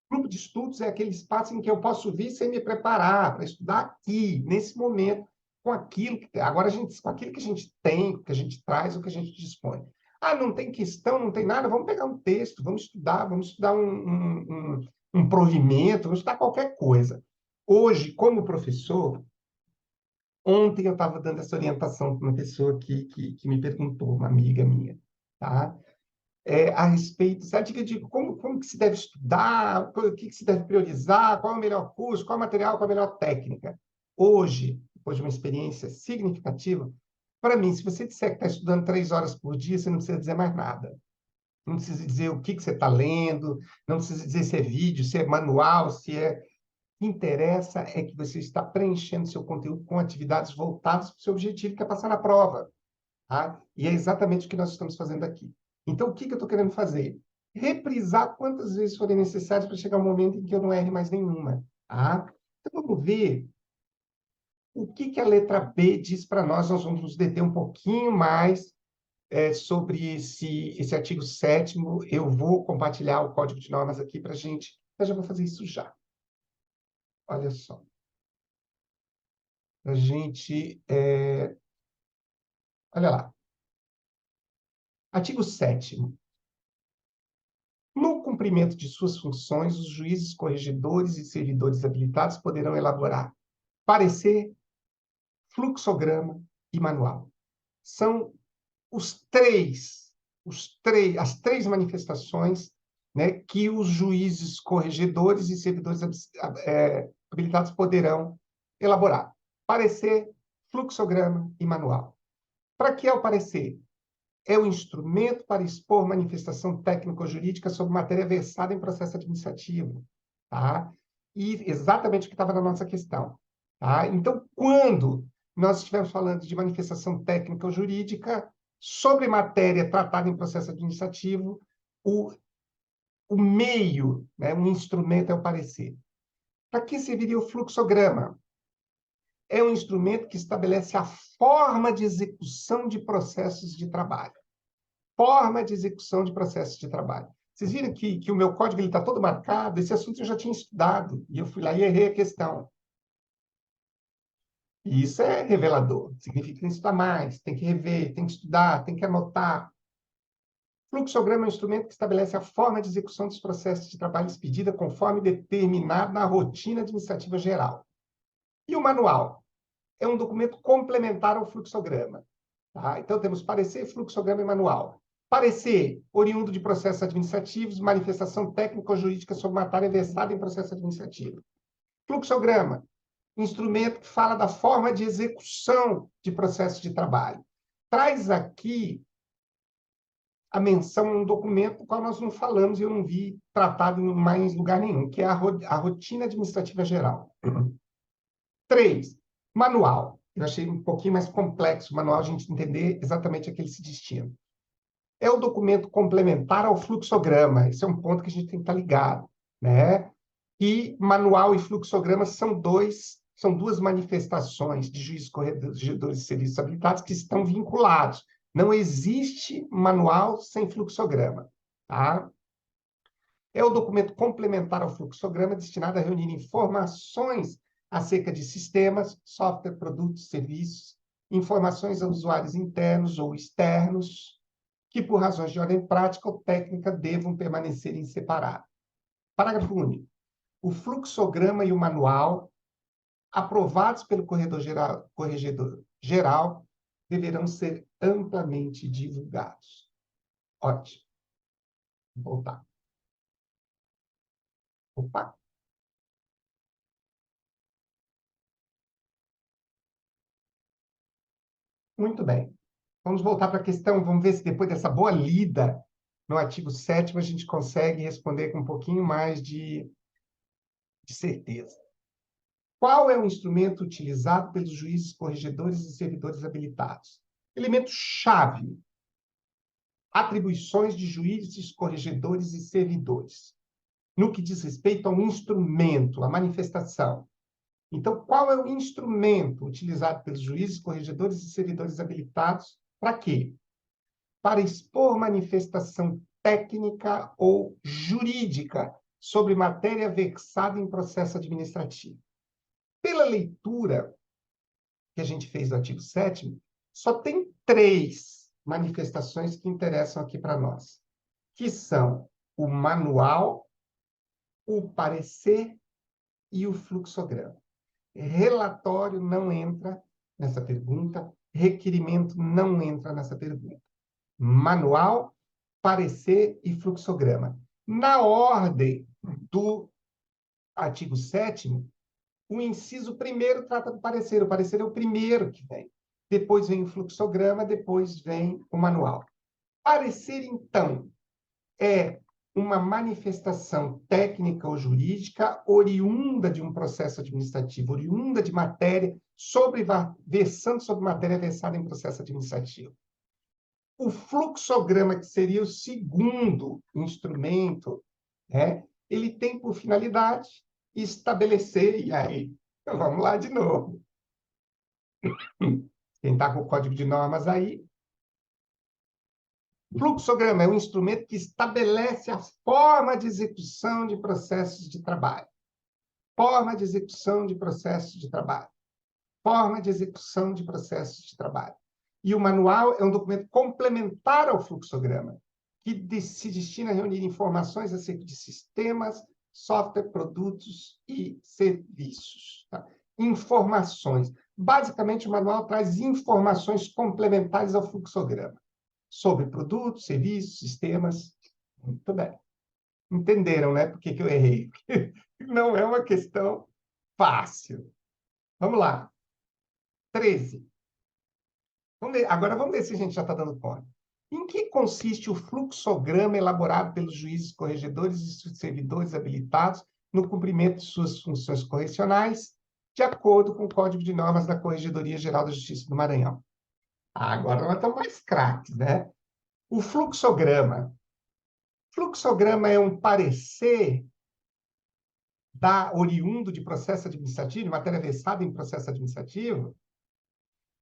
O grupo de estudos é aquele espaço em que eu posso vir sem me preparar, para estudar aqui, nesse momento, com aquilo que agora com aquilo que a gente tem, que a gente traz, o que a gente dispõe. Ah, não tem questão, não tem nada, vamos pegar um texto, vamos estudar um provimento, vamos estudar qualquer coisa. Hoje, como professor, ontem eu estava dando essa orientação para uma pessoa que me perguntou, uma amiga minha, tá? A respeito, de como que se deve estudar, o que se deve priorizar, qual é o melhor curso, qual é o material, qual é a melhor técnica. Hoje, depois de uma experiência significativa, para mim, se você disser que está estudando 3 horas por dia, você não precisa dizer mais nada. Não precisa dizer o que você está lendo, não precisa dizer se é vídeo, se é manual, se é... que interessa é que você está preenchendo seu conteúdo com atividades voltadas para o seu objetivo, que é passar na prova. Tá? E é exatamente o que nós estamos fazendo aqui. Então, o que eu estou querendo fazer? Reprisar quantas vezes forem necessárias para chegar um momento em que eu não erre mais nenhuma. Tá? Então, vamos ver o que a letra B diz para nós. Nós vamos nos deter um pouquinho mais sobre esse artigo 7º. Eu vou compartilhar o código de normas aqui para a gente. Eu já vou fazer isso já. Olha só. A gente... olha lá. Artigo 7º. No cumprimento de suas funções, os juízes, corregedores e servidores habilitados poderão elaborar parecer, fluxograma e manual. São as três manifestações, né, que os juízes, corregedores e servidores habilitados poderão elaborar. Parecer, fluxograma e manual. Para que é o parecer? É o instrumento para expor manifestação técnico-jurídica sobre matéria versada em processo administrativo. Tá? E exatamente o que estava na nossa questão. Tá? Então, quando nós estivermos falando de manifestação técnico-jurídica sobre matéria tratada em processo administrativo, o meio, né, um instrumento é o parecer. Para que serviria o fluxograma? É um instrumento que estabelece a forma de execução de processos de trabalho. Forma de execução de processos de trabalho. Vocês viram que o meu código está todo marcado? Esse assunto eu já tinha estudado, e eu fui lá e errei a questão. E isso é revelador. Significa que tem que estudar mais, tem que rever, tem que estudar, tem que anotar. Fluxograma é um instrumento que estabelece a forma de execução dos processos de trabalho expedida conforme determinado na rotina administrativa geral. E o manual? É um documento complementar ao fluxograma. Tá? Então, temos parecer, fluxograma e manual. Parecer, oriundo de processos administrativos, manifestação técnico-jurídica sobre matéria versada em processo administrativo. Fluxograma, instrumento que fala da forma de execução de processos de trabalho. Traz aqui a menção a um documento do qual nós não falamos e eu não vi tratado em mais lugar nenhum, que é a rotina administrativa geral. 3. Manual. Eu achei um pouquinho mais complexo o manual, a gente entender exatamente a que ele se destina. É o documento complementar ao fluxograma. Esse é um ponto que a gente tem que estar ligado, né? E manual e fluxograma são duas manifestações de juízes, corregedores e serviços habilitados que estão vinculados. Não existe manual sem fluxograma, tá? É o documento complementar ao fluxograma destinado a reunir informações acerca de sistemas, software, produtos, serviços, informações a usuários internos ou externos, que, por razões de ordem prática ou técnica, devam permanecer em separado. Parágrafo único. O fluxograma e o manual, aprovados pelo corregedor geral, deverão ser amplamente divulgados. Ótimo. Vou voltar. Opa! Muito bem. Vamos voltar para a questão, vamos ver se depois dessa boa lida no artigo 7º a gente consegue responder com um pouquinho mais de certeza. Qual é o instrumento utilizado pelos juízes, corregedores e servidores habilitados? Elemento-chave. Atribuições de juízes, corregedores e servidores. No que diz respeito ao instrumento, à manifestação. Então, qual é o instrumento utilizado pelos juízes, corregedores e servidores habilitados? Para quê? Para expor manifestação técnica ou jurídica sobre matéria versada em processo administrativo. Pela leitura que a gente fez do artigo 7º, só tem 3 manifestações que interessam aqui para nós, que são o manual, o parecer e o fluxograma. Relatório não entra nessa pergunta, requerimento não entra nessa pergunta. Manual, parecer e fluxograma. Na ordem do artigo 7º, o inciso primeiro trata do parecer. O parecer é o primeiro que vem. Depois vem o fluxograma, depois vem o manual. Parecer, então, é uma manifestação técnica ou jurídica oriunda de um processo administrativo, oriunda de matéria, versando sobre matéria versada em processo administrativo. O fluxograma, que seria o segundo instrumento, ele tem por finalidade estabelecer, e aí, então vamos lá de novo. Quem está com o código de normas aí, fluxograma é um instrumento que estabelece a forma de execução de processos de trabalho. Forma de execução de processos de trabalho. Forma de execução de processos de trabalho. E o manual é um documento complementar ao fluxograma, que se destina a reunir informações acerca de sistemas, software, produtos e serviços. Tá? Informações. Basicamente, o manual traz informações complementares ao fluxograma sobre produtos, serviços, sistemas. Muito bem. Entenderam, né? Por que eu errei? Não é uma questão fácil. Vamos lá. 13. Agora vamos ver se a gente já está dando conta. Em que consiste o fluxograma elaborado pelos juízes corregedores e servidores habilitados no cumprimento de suas funções correcionais, de acordo com o Código de Normas da Corregedoria Geral da Justiça do Maranhão? Agora nós estamos mais craques, né? O fluxograma. Fluxograma é um parecer oriundo de processo administrativo, de matéria versada em processo administrativo?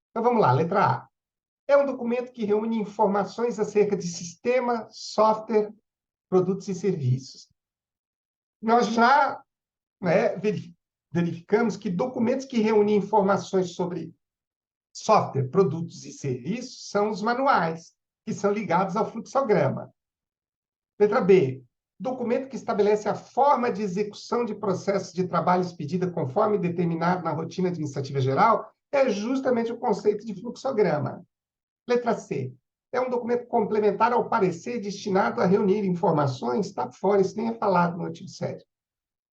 Então, vamos lá, letra A. É um documento que reúne informações acerca de sistema, software, produtos e serviços. Nós já verificamos que documentos que reúnem informações sobre software, produtos e serviços são os manuais, que são ligados ao fluxograma. Letra B. Documento que estabelece a forma de execução de processos de trabalho expedida conforme determinado na rotina administrativa geral é justamente o conceito de fluxograma. Letra C. É um documento complementar ao parecer destinado a reunir informações, está fora, isso nem é falado no artigo 7º.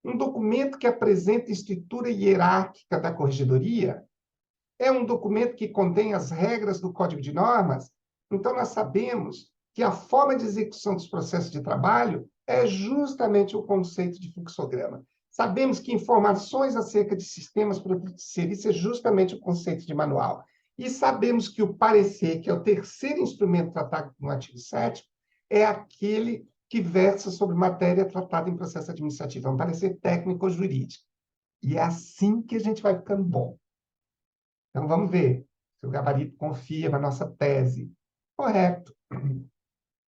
Um documento que apresenta estrutura hierárquica da corregedoria é um documento que contém as regras do Código de Normas. Então, nós sabemos que a forma de execução dos processos de trabalho é justamente o conceito de fluxograma. Sabemos que informações acerca de sistemas, produtos e serviços é justamente o conceito de manual. E sabemos que o parecer, que é o terceiro instrumento tratado no artigo 7º, é aquele que versa sobre matéria tratada em processo administrativo. É um parecer técnico ou jurídico. E é assim que a gente vai ficando bom. Então, vamos ver se o gabarito confirma a nossa tese. Correto.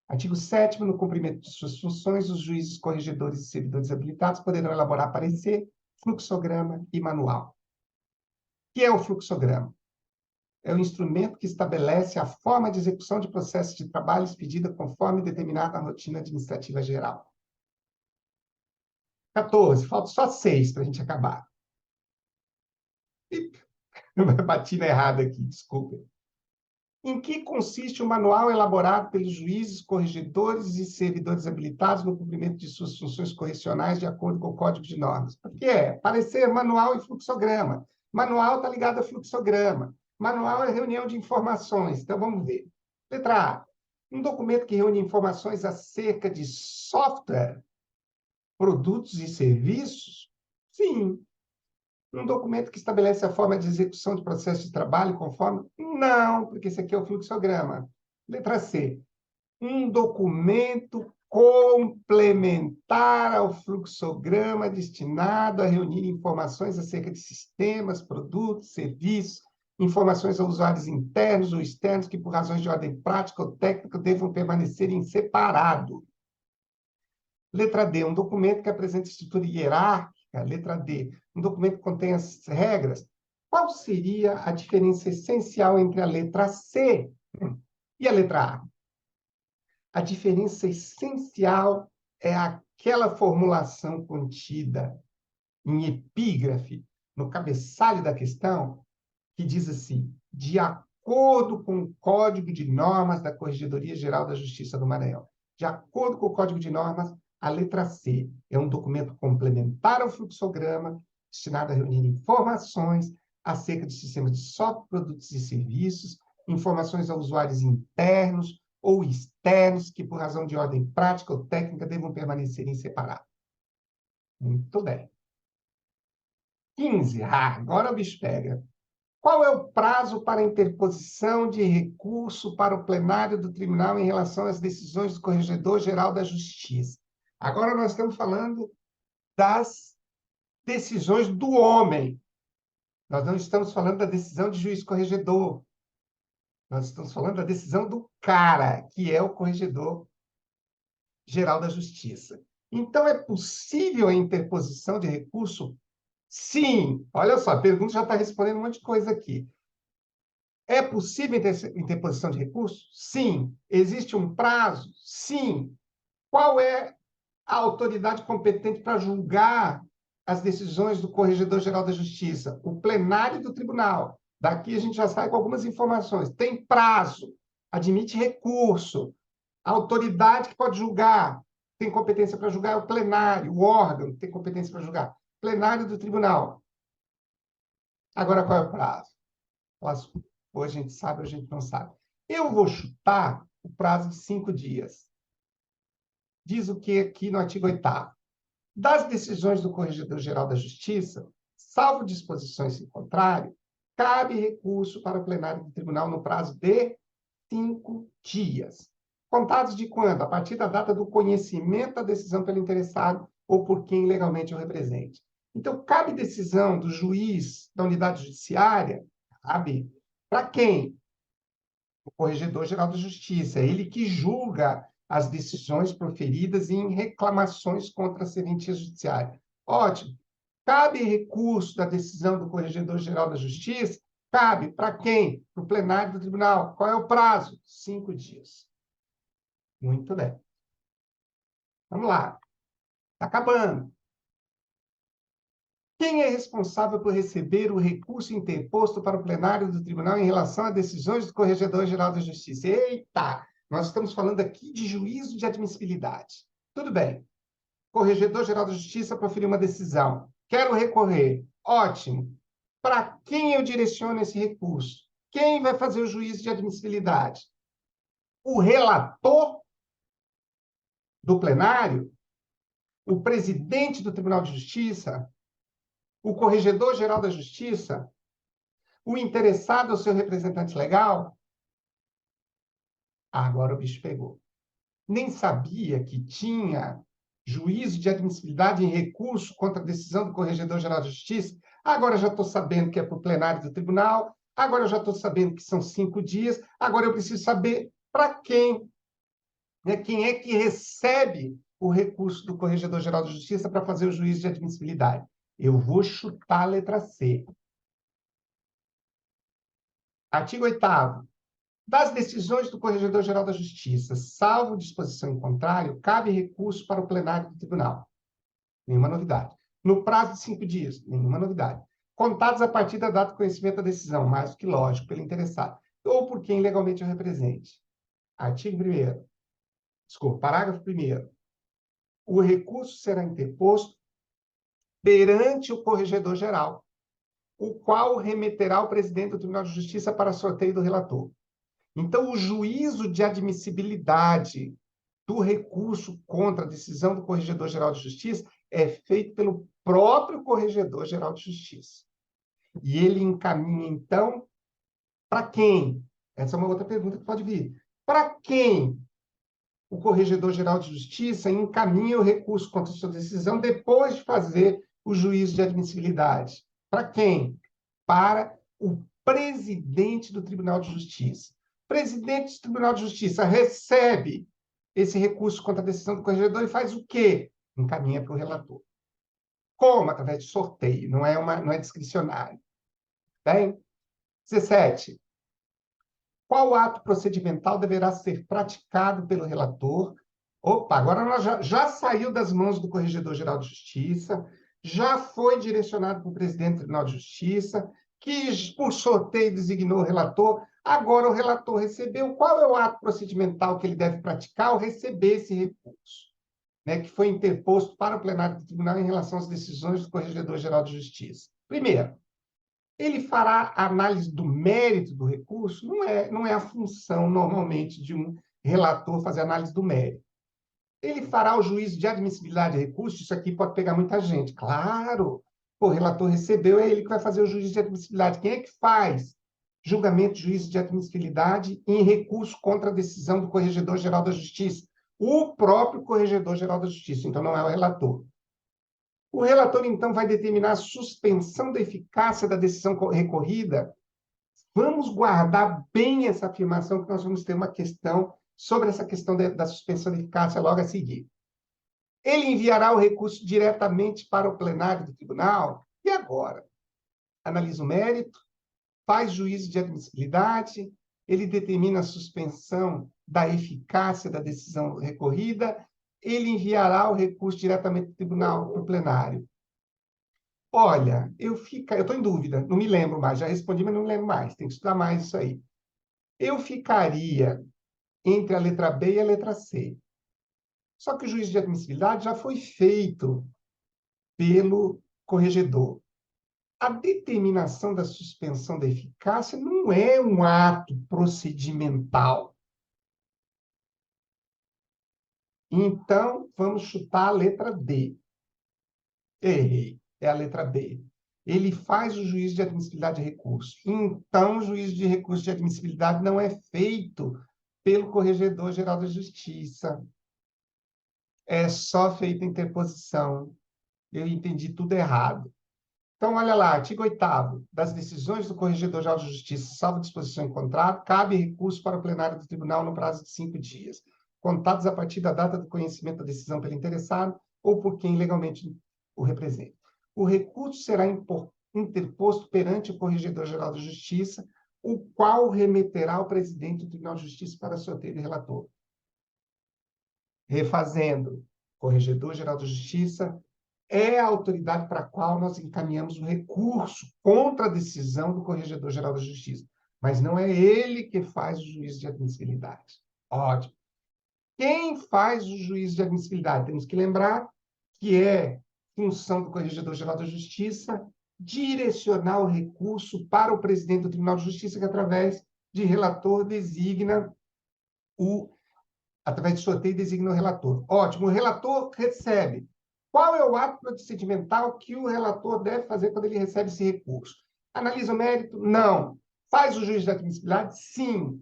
Artigo 7º, no cumprimento de suas funções, os juízes, corregedores e servidores habilitados poderão elaborar parecer, fluxograma e manual. O que é o fluxograma? É o instrumento que estabelece a forma de execução de processos de trabalho expedida conforme determinada a rotina administrativa geral. 14. Falta só 6 para a gente acabar. Bati na errada aqui, desculpa. Em que consiste o manual elaborado pelos juízes, corregedores e servidores habilitados no cumprimento de suas funções correcionais de acordo com o Código de Normas? O que é? Parecer, manual e fluxograma. Manual está ligado a fluxograma. Manual é reunião de informações. Então, vamos ver. Letra A. Um documento que reúne informações acerca de software, produtos e serviços? Sim. Um documento que estabelece a forma de execução de processo de trabalho conforme? Não, porque esse aqui é o fluxograma. Letra C. Um documento complementar ao fluxograma destinado a reunir informações acerca de sistemas, produtos, serviços, informações a usuários internos ou externos que, por razões de ordem prática ou técnica, devam permanecer em separado. Letra D. Um documento que apresenta estrutura hierárquica. Letra D. Um documento que contém as regras. Qual seria a diferença essencial entre a letra C e a letra A? A diferença essencial é aquela formulação contida em epígrafe, no cabeçalho da questão, que diz assim: de acordo com o Código de Normas da Corregedoria Geral da Justiça do Maranhão. De acordo com o Código de Normas, a letra C é um documento complementar ao fluxograma, destinado a reunir informações acerca de sistemas de software, produtos e serviços, informações a usuários internos ou externos que, por razão de ordem prática ou técnica, devam permanecerem separados. Muito bem. 15. Agora o bicho pega. Qual é o prazo para interposição de recurso para o plenário do tribunal em relação às decisões do Corregedor-Geral da Justiça? Agora nós estamos falando das decisões do homem. Nós não estamos falando da decisão de juiz corregedor. Nós estamos falando da decisão do cara, que é o Corregedor-Geral da Justiça. Então, é possível a interposição de recurso? Sim. Olha só, a pergunta já está respondendo um monte de coisa aqui. É possível interposição de recurso? Sim. Existe um prazo? Sim. Qual é a autoridade competente para julgar as decisões do Corregedor-Geral da Justiça? O plenário do tribunal. Daqui a gente já sai com algumas informações. Tem prazo, admite recurso. A autoridade que pode julgar, tem competência para julgar, é o plenário, o órgão que tem competência para julgar. Plenário do tribunal. Agora, qual é o prazo? Ou a gente sabe ou a gente não sabe. Eu vou chutar o prazo de 5 dias. Diz o que aqui no artigo 8º? Das decisões do Corregedor-Geral da Justiça, salvo disposições em contrário, cabe recurso para o plenário do tribunal no prazo de 5 dias. Contados de quando? A partir da data do conhecimento da decisão pelo interessado ou por quem legalmente o represente. Então, cabe decisão do juiz da unidade judiciária? Cabe. Para quem? O Corregedor-Geral da Justiça. É ele que julga as decisões proferidas em reclamações contra a serventia judiciária. Ótimo. Cabe recurso da decisão do Corregedor-Geral da Justiça? Cabe. Para quem? Para o plenário do tribunal. Qual é o prazo? 5 dias. Muito bem. Vamos lá. Está acabando. Quem é responsável por receber o recurso interposto para o plenário do tribunal em relação a decisões do Corregedor-Geral da Justiça? Eita! Nós estamos falando aqui de juízo de admissibilidade. Tudo bem. Corregedor-Geral da Justiça proferiu uma decisão. Quero recorrer. Ótimo. Para quem eu direciono esse recurso? Quem vai fazer o juízo de admissibilidade? O relator do plenário? O presidente do Tribunal de Justiça? O Corregedor-Geral da Justiça? O interessado é o seu representante legal? Agora o bicho pegou. Nem sabia que tinha juízo de admissibilidade em recurso contra a decisão do Corregedor-Geral da Justiça. Agora já estou sabendo que é para o plenário do tribunal. Agora eu já estou sabendo que são 5 dias. Agora eu preciso saber para quem. Né? Quem é que recebe o recurso do Corregedor-Geral da Justiça para fazer o juízo de admissibilidade? Eu vou chutar a letra C. Artigo 8º. Das decisões do Corregedor-Geral da Justiça, salvo disposição em contrário, cabe recurso para o plenário do tribunal. Nenhuma novidade. No prazo de 5 dias, nenhuma novidade. Contados a partir da data do conhecimento da decisão, mais do que lógico, pelo interessado, ou por quem legalmente o represente. Artigo 1º. Desculpa, parágrafo 1º. O recurso será interposto perante o Corregedor-Geral, o qual remeterá ao presidente do Tribunal de Justiça para sorteio do relator. Então, o juízo de admissibilidade do recurso contra a decisão do Corregedor-Geral de Justiça é feito pelo próprio Corregedor-Geral de Justiça. E ele encaminha, então, para quem? Essa é uma outra pergunta que pode vir. Para quem o Corregedor-Geral de Justiça encaminha o recurso contra a sua decisão depois de fazer o juízo de admissibilidade? Para quem? Para o presidente do Tribunal de Justiça. O presidente do Tribunal de Justiça recebe esse recurso contra a decisão do corregedor e faz o quê? Encaminha para o relator. Como? Através de sorteio, não é discricionário. Bem? 17. Qual ato procedimental deverá ser praticado pelo relator? Opa, agora nós já saiu das mãos do Corregedor-Geral de Justiça, já foi direcionado para o presidente do Tribunal de Justiça, que, por sorteio, designou o relator. Agora o relator recebeu. Qual é o ato procedimental que ele deve praticar ao receber esse recurso, né, que foi interposto para o plenário do tribunal em relação às decisões do Corregedor-Geral de Justiça? Primeiro, ele fará a análise do mérito do recurso? Não é a função, normalmente, de um relator fazer análise do mérito. Ele fará o juízo de admissibilidade de recurso? Isso aqui pode pegar muita gente. Claro! Pô, o relator recebeu, é ele que vai fazer o juízo de admissibilidade. Quem é que faz julgamento de juízo de admissibilidade em recurso contra a decisão do Corregedor-Geral da Justiça? O próprio Corregedor-Geral da Justiça, então não é o relator. O relator, então, vai determinar a suspensão da eficácia da decisão recorrida. Vamos guardar bem essa afirmação, que nós vamos ter uma questão sobre essa questão da suspensão de eficácia logo a seguir. Ele enviará o recurso diretamente para o plenário do tribunal. E agora? Analisa o mérito, faz juízo de admissibilidade, ele determina a suspensão da eficácia da decisão recorrida, ele enviará o recurso diretamente do tribunal para o plenário. Olha, eu estou em dúvida, não me lembro mais, já respondi, mas não me lembro mais, tem que estudar mais isso aí. Eu ficaria entre a letra B e a letra C. Só que o juízo de admissibilidade já foi feito pelo corregedor. A determinação da suspensão da eficácia não é um ato procedimental. Então, vamos chutar a letra D. Errei, é a letra B. Ele faz o juízo de admissibilidade de recurso. Então, o juízo de recurso de admissibilidade não é feito pelo Corregedor-Geral da Justiça. É só feita interposição. Eu entendi tudo errado. Então, olha lá, artigo 8º. Das decisões do Corregedor-Geral da Justiça, salvo disposição em contrato, cabe recurso para o plenário do tribunal no prazo de 5 dias, contados a partir da data do conhecimento da decisão pelo interessado ou por quem legalmente o representa. O recurso será interposto perante o Corregedor-Geral da Justiça, o qual remeterá ao presidente do Tribunal de Justiça para sorteio de relator. Refazendo, Corregedor-Geral da Justiça é a autoridade para a qual nós encaminhamos o recurso contra a decisão do Corregedor-Geral da Justiça. Mas não é ele que faz o juízo de admissibilidade. Ótimo. Quem faz o juízo de admissibilidade? Temos que lembrar que é função do Corregedor-Geral da Justiça direcionar o recurso para o presidente do Tribunal de Justiça, que através de relator designa através de sorteio designa o relator. Ótimo, o relator recebe. Qual é o ato procedimental que o relator deve fazer quando ele recebe esse recurso? Analisa o mérito? Não. Faz o juízo de admissibilidade? Sim.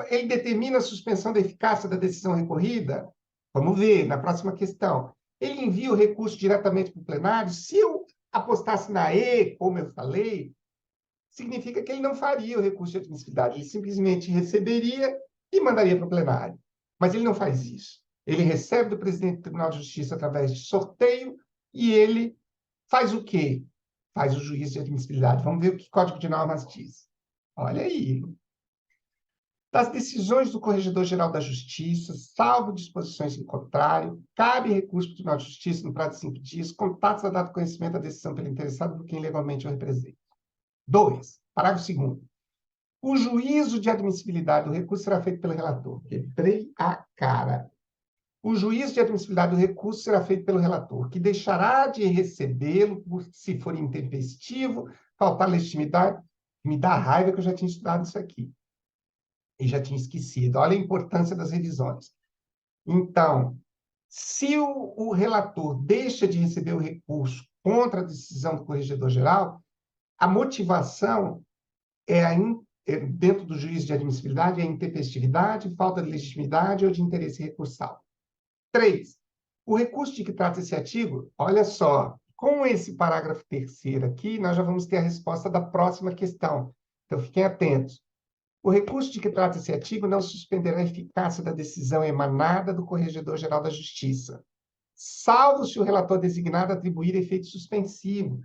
Ele determina a suspensão da eficácia da decisão recorrida? Vamos ver na próxima questão. Ele envia o recurso diretamente para o plenário? Se eu apostasse na E, como eu falei, significa que ele não faria o recurso de admissibilidade. Ele simplesmente receberia e mandaria para o plenário. Mas ele não faz isso. Ele recebe do presidente do Tribunal de Justiça através de sorteio e ele faz o quê? Faz o juízo de admissibilidade. Vamos ver o que o Código de Normas diz. Olha aí. Das decisões do Corregedor-Geral da Justiça, salvo disposições em contrário, cabe recurso para o Tribunal de Justiça no prazo de 5 dias, contados a data de conhecimento da decisão pelo interessado por quem legalmente o representa. 2. Parágrafo 2º. O juízo de admissibilidade do recurso será feito pelo relator. Quebrei a cara. O juízo de admissibilidade do recurso será feito pelo relator, que deixará de recebê-lo se for intempestivo, faltar legitimidade. Me dá raiva que eu já tinha estudado isso aqui. E já tinha esquecido. Olha a importância das revisões. Então, se o relator deixa de receber o recurso contra a decisão do Corregedor-Geral, a motivação dentro do juízo de admissibilidade é intempestividade, falta de legitimidade ou de interesse recursal. 3. O recurso de que trata esse artigo, olha só, com esse parágrafo 3º aqui, nós já vamos ter a resposta da próxima questão. Então, fiquem atentos. O recurso de que trata esse artigo não suspenderá a eficácia da decisão emanada do Corregedor-Geral da Justiça, salvo se o relator designado atribuir efeito suspensivo.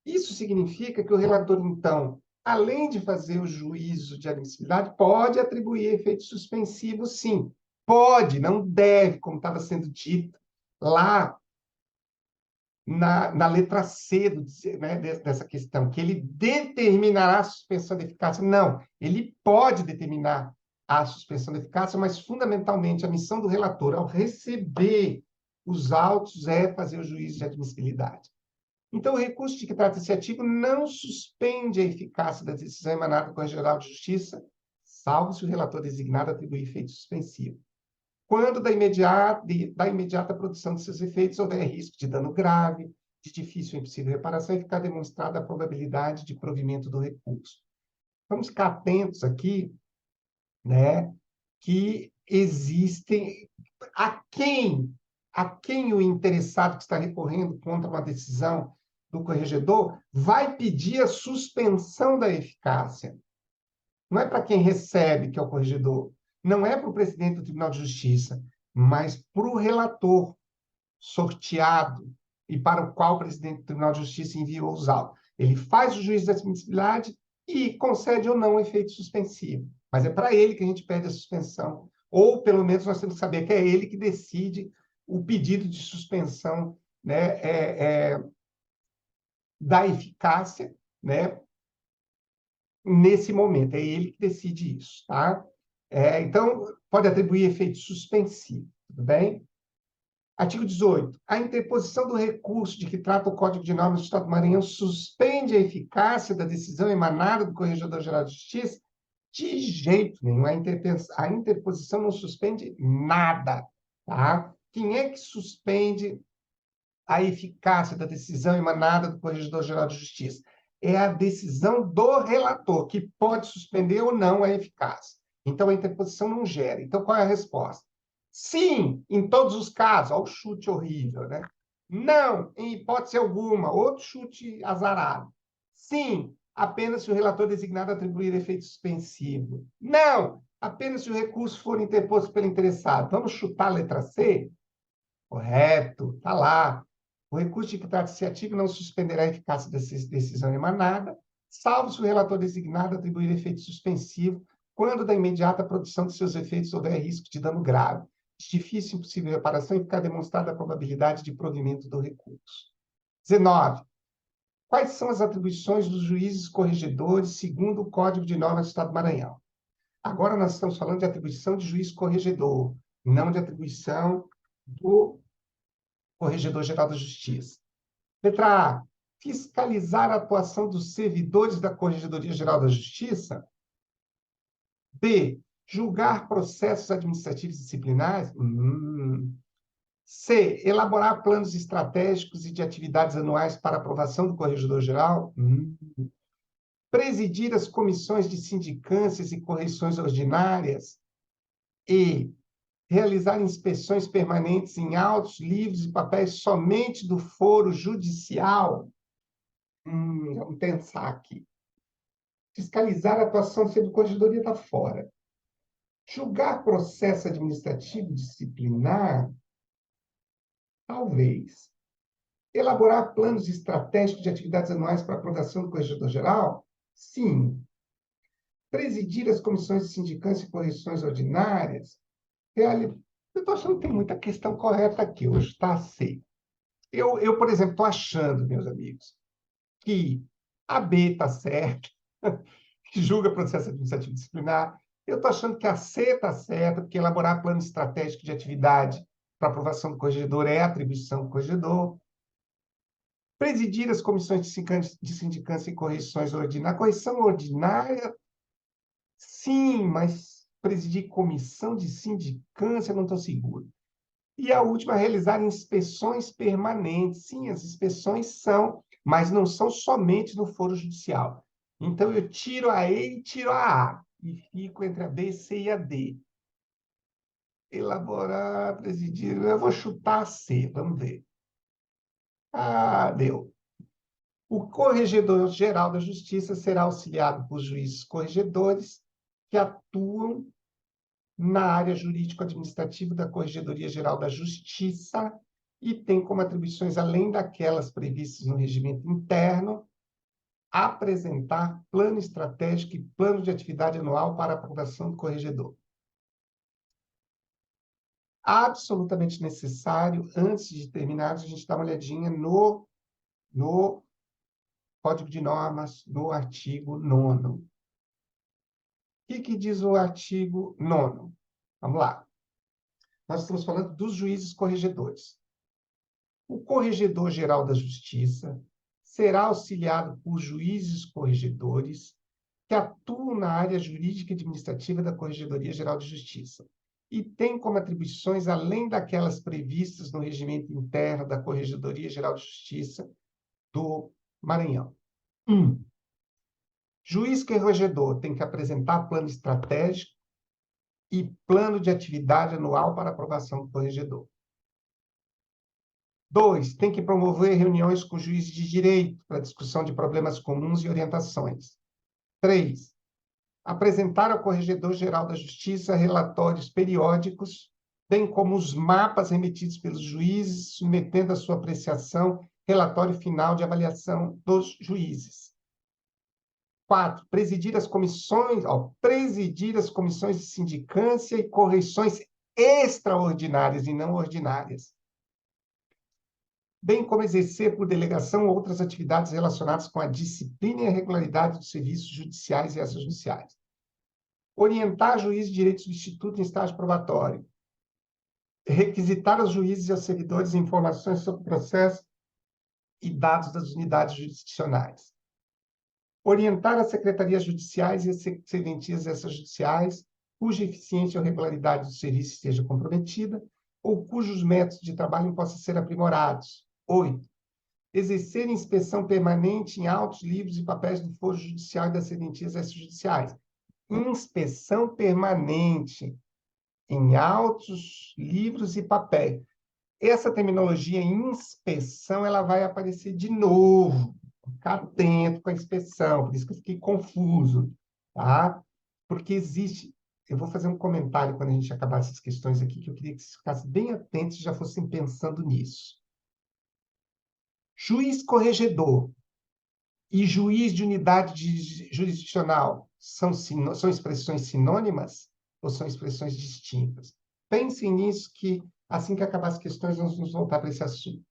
Isso significa que o relator, então, além de fazer o juízo de admissibilidade, pode atribuir efeito suspensivo, sim. Pode, não deve, como estava sendo dito lá na letra C dessa questão, que ele determinará a suspensão da eficácia. Não, ele pode determinar a suspensão da eficácia, mas, fundamentalmente, a missão do relator, ao receber os autos, é fazer o juízo de admissibilidade. Então, o recurso de que trata esse artigo não suspende a eficácia da decisão emanada do Corregedor-Geral de Justiça, salvo se o relator designado atribuir efeito suspensivo. Quando da imediata produção de seus efeitos houver risco de dano grave, de difícil ou impossível reparação, e ficar demonstrada a probabilidade de provimento do recurso. Vamos ficar atentos aqui, né, que existem a quem o interessado que está recorrendo contra uma decisão do corregedor vai pedir a suspensão da eficácia. Não é para quem recebe, que é o corregedor, não é para o presidente do Tribunal de Justiça, mas para o relator sorteado e para o qual o presidente do Tribunal de Justiça enviou os autos. Ele faz o juízo da admissibilidade e concede ou não o efeito suspensivo. Mas é para ele que a gente pede a suspensão. Ou, pelo menos, nós temos que saber que é ele que decide o pedido de suspensão, né, da eficácia, né, nesse momento. É ele que decide isso, tá? Então, pode atribuir efeito suspensivo, tudo bem? Artigo 18. A interposição do recurso de que trata o Código de Normas do Estado do Maranhão suspende a eficácia da decisão emanada do Corregedor-Geral de Justiça? De jeito nenhum. A interposição não suspende nada, tá? Quem é que suspende a eficácia da decisão emanada do Corregedor-Geral de Justiça? É a decisão do relator, que pode suspender ou não a eficácia. Então, a interposição não gera. Então, qual é a resposta? Sim, em todos os casos. Olha o chute horrível, né? Não, em hipótese alguma. Outro chute azarado. Sim, apenas se o relator designado atribuir efeito suspensivo. Não, apenas se o recurso for interposto pelo interessado. Vamos chutar a letra C? Correto, está lá. O recurso de que trata-se ativo não suspenderá a eficácia da decisão emanada, salvo se o relator designado atribuir efeito suspensivo quando da imediata produção de seus efeitos houver risco de dano grave, de difícil e impossível reparação e ficar demonstrada a probabilidade de provimento do recurso. 19. Quais são as atribuições dos juízes corregedores segundo o Código de Normas do Estado do Maranhão? Agora nós estamos falando de atribuição de juiz corregedor, não de atribuição do Corregedor-Geral da Justiça. Letra A. Fiscalizar a atuação dos servidores da Corregedoria-Geral da Justiça. B. Julgar processos administrativos disciplinares. C. Elaborar planos estratégicos e de atividades anuais para aprovação do Corregedor-Geral. Presidir as comissões de sindicâncias e correições ordinárias. E realizar inspeções permanentes em autos, livros e papéis somente do foro judicial. Vamos pensar aqui. Fiscalizar a atuação do corregedoria está fora. Julgar processo administrativo disciplinar, talvez. Elaborar planos estratégicos de atividades anuais para aprovação do corregedor-geral? Sim. Presidir as comissões de sindicância e correções ordinárias? Eu estou achando que tem muita questão correta aqui hoje, está C. Eu, por exemplo, estou achando, meus amigos, que a B está certa, que julga processo administrativo disciplinar. Eu estou achando que a C está certa, porque elaborar plano estratégico de atividade para aprovação do corregedor é atribuição do corregedor. Presidir as comissões de sindicância e correções ordinárias. Correção ordinária, sim, mas presidir comissão de sindicância, não estou seguro. E a última, realizar inspeções permanentes. Sim, as inspeções são, mas não são somente no foro judicial. Então, eu tiro a E e tiro a A. E fico entre a B, C e a D. Elaborar, presidir... Eu vou chutar a C, vamos ver. Deu. O Corregedor-Geral da Justiça será auxiliado por juízes corregedores que atuam na área jurídico-administrativa da Corregedoria-Geral da Justiça e tem como atribuições, além daquelas previstas no regimento interno, apresentar plano estratégico e plano de atividade anual para aprovação do corregedor. Absolutamente necessário, antes de terminar, a gente dar uma olhadinha no Código de Normas, no artigo 9º. O que diz o artigo 9º? Vamos lá. Nós estamos falando dos juízes corregedores. O Corregedor-Geral da Justiça será auxiliado por juízes corregedores que atuam na área jurídica e administrativa da Corregedoria Geral de Justiça e têm como atribuições, além daquelas previstas no regimento interno da Corregedoria Geral de Justiça do Maranhão. 1. Juiz corregedor tem que apresentar plano estratégico e plano de atividade anual para aprovação do corregedor. 2. Tem que promover reuniões com juízes de direito para discussão de problemas comuns e orientações. 3. Apresentar ao Corregedor-Geral da Justiça relatórios periódicos, bem como os mapas remetidos pelos juízes, submetendo à sua apreciação relatório final de avaliação dos juízes. 4. Presidir as comissões de sindicância e correições extraordinárias e não ordinárias, bem como exercer por delegação outras atividades relacionadas com a disciplina e a regularidade dos serviços judiciais e extrajudiciais. Orientar juiz de direito substituto em estágio probatório. Requisitar aos juízes e aos servidores informações sobre o processo e dados das unidades jurisdicionais. Orientar as secretarias judiciais e as serventias extrajudiciais, cuja eficiência ou regularidade do serviço esteja comprometida, ou cujos métodos de trabalho possam ser aprimorados. 8. Exercer inspeção permanente em autos, livros e papéis do foro judicial e das serventias extrajudiciais. Inspeção permanente em autos, livros e papéis. Essa terminologia inspeção, ela vai aparecer de novo. Ficar atento com a inspeção, por isso que eu fiquei confuso, tá? Porque existe... Eu vou fazer um comentário quando a gente acabar essas questões aqui, que eu queria que vocês ficassem bem atentos e já fossem pensando nisso. Juiz corregedor e juiz de unidade jurisdicional são expressões sinônimas ou são expressões distintas? Pensem nisso, que assim que acabar as questões, nós vamos voltar para esse assunto.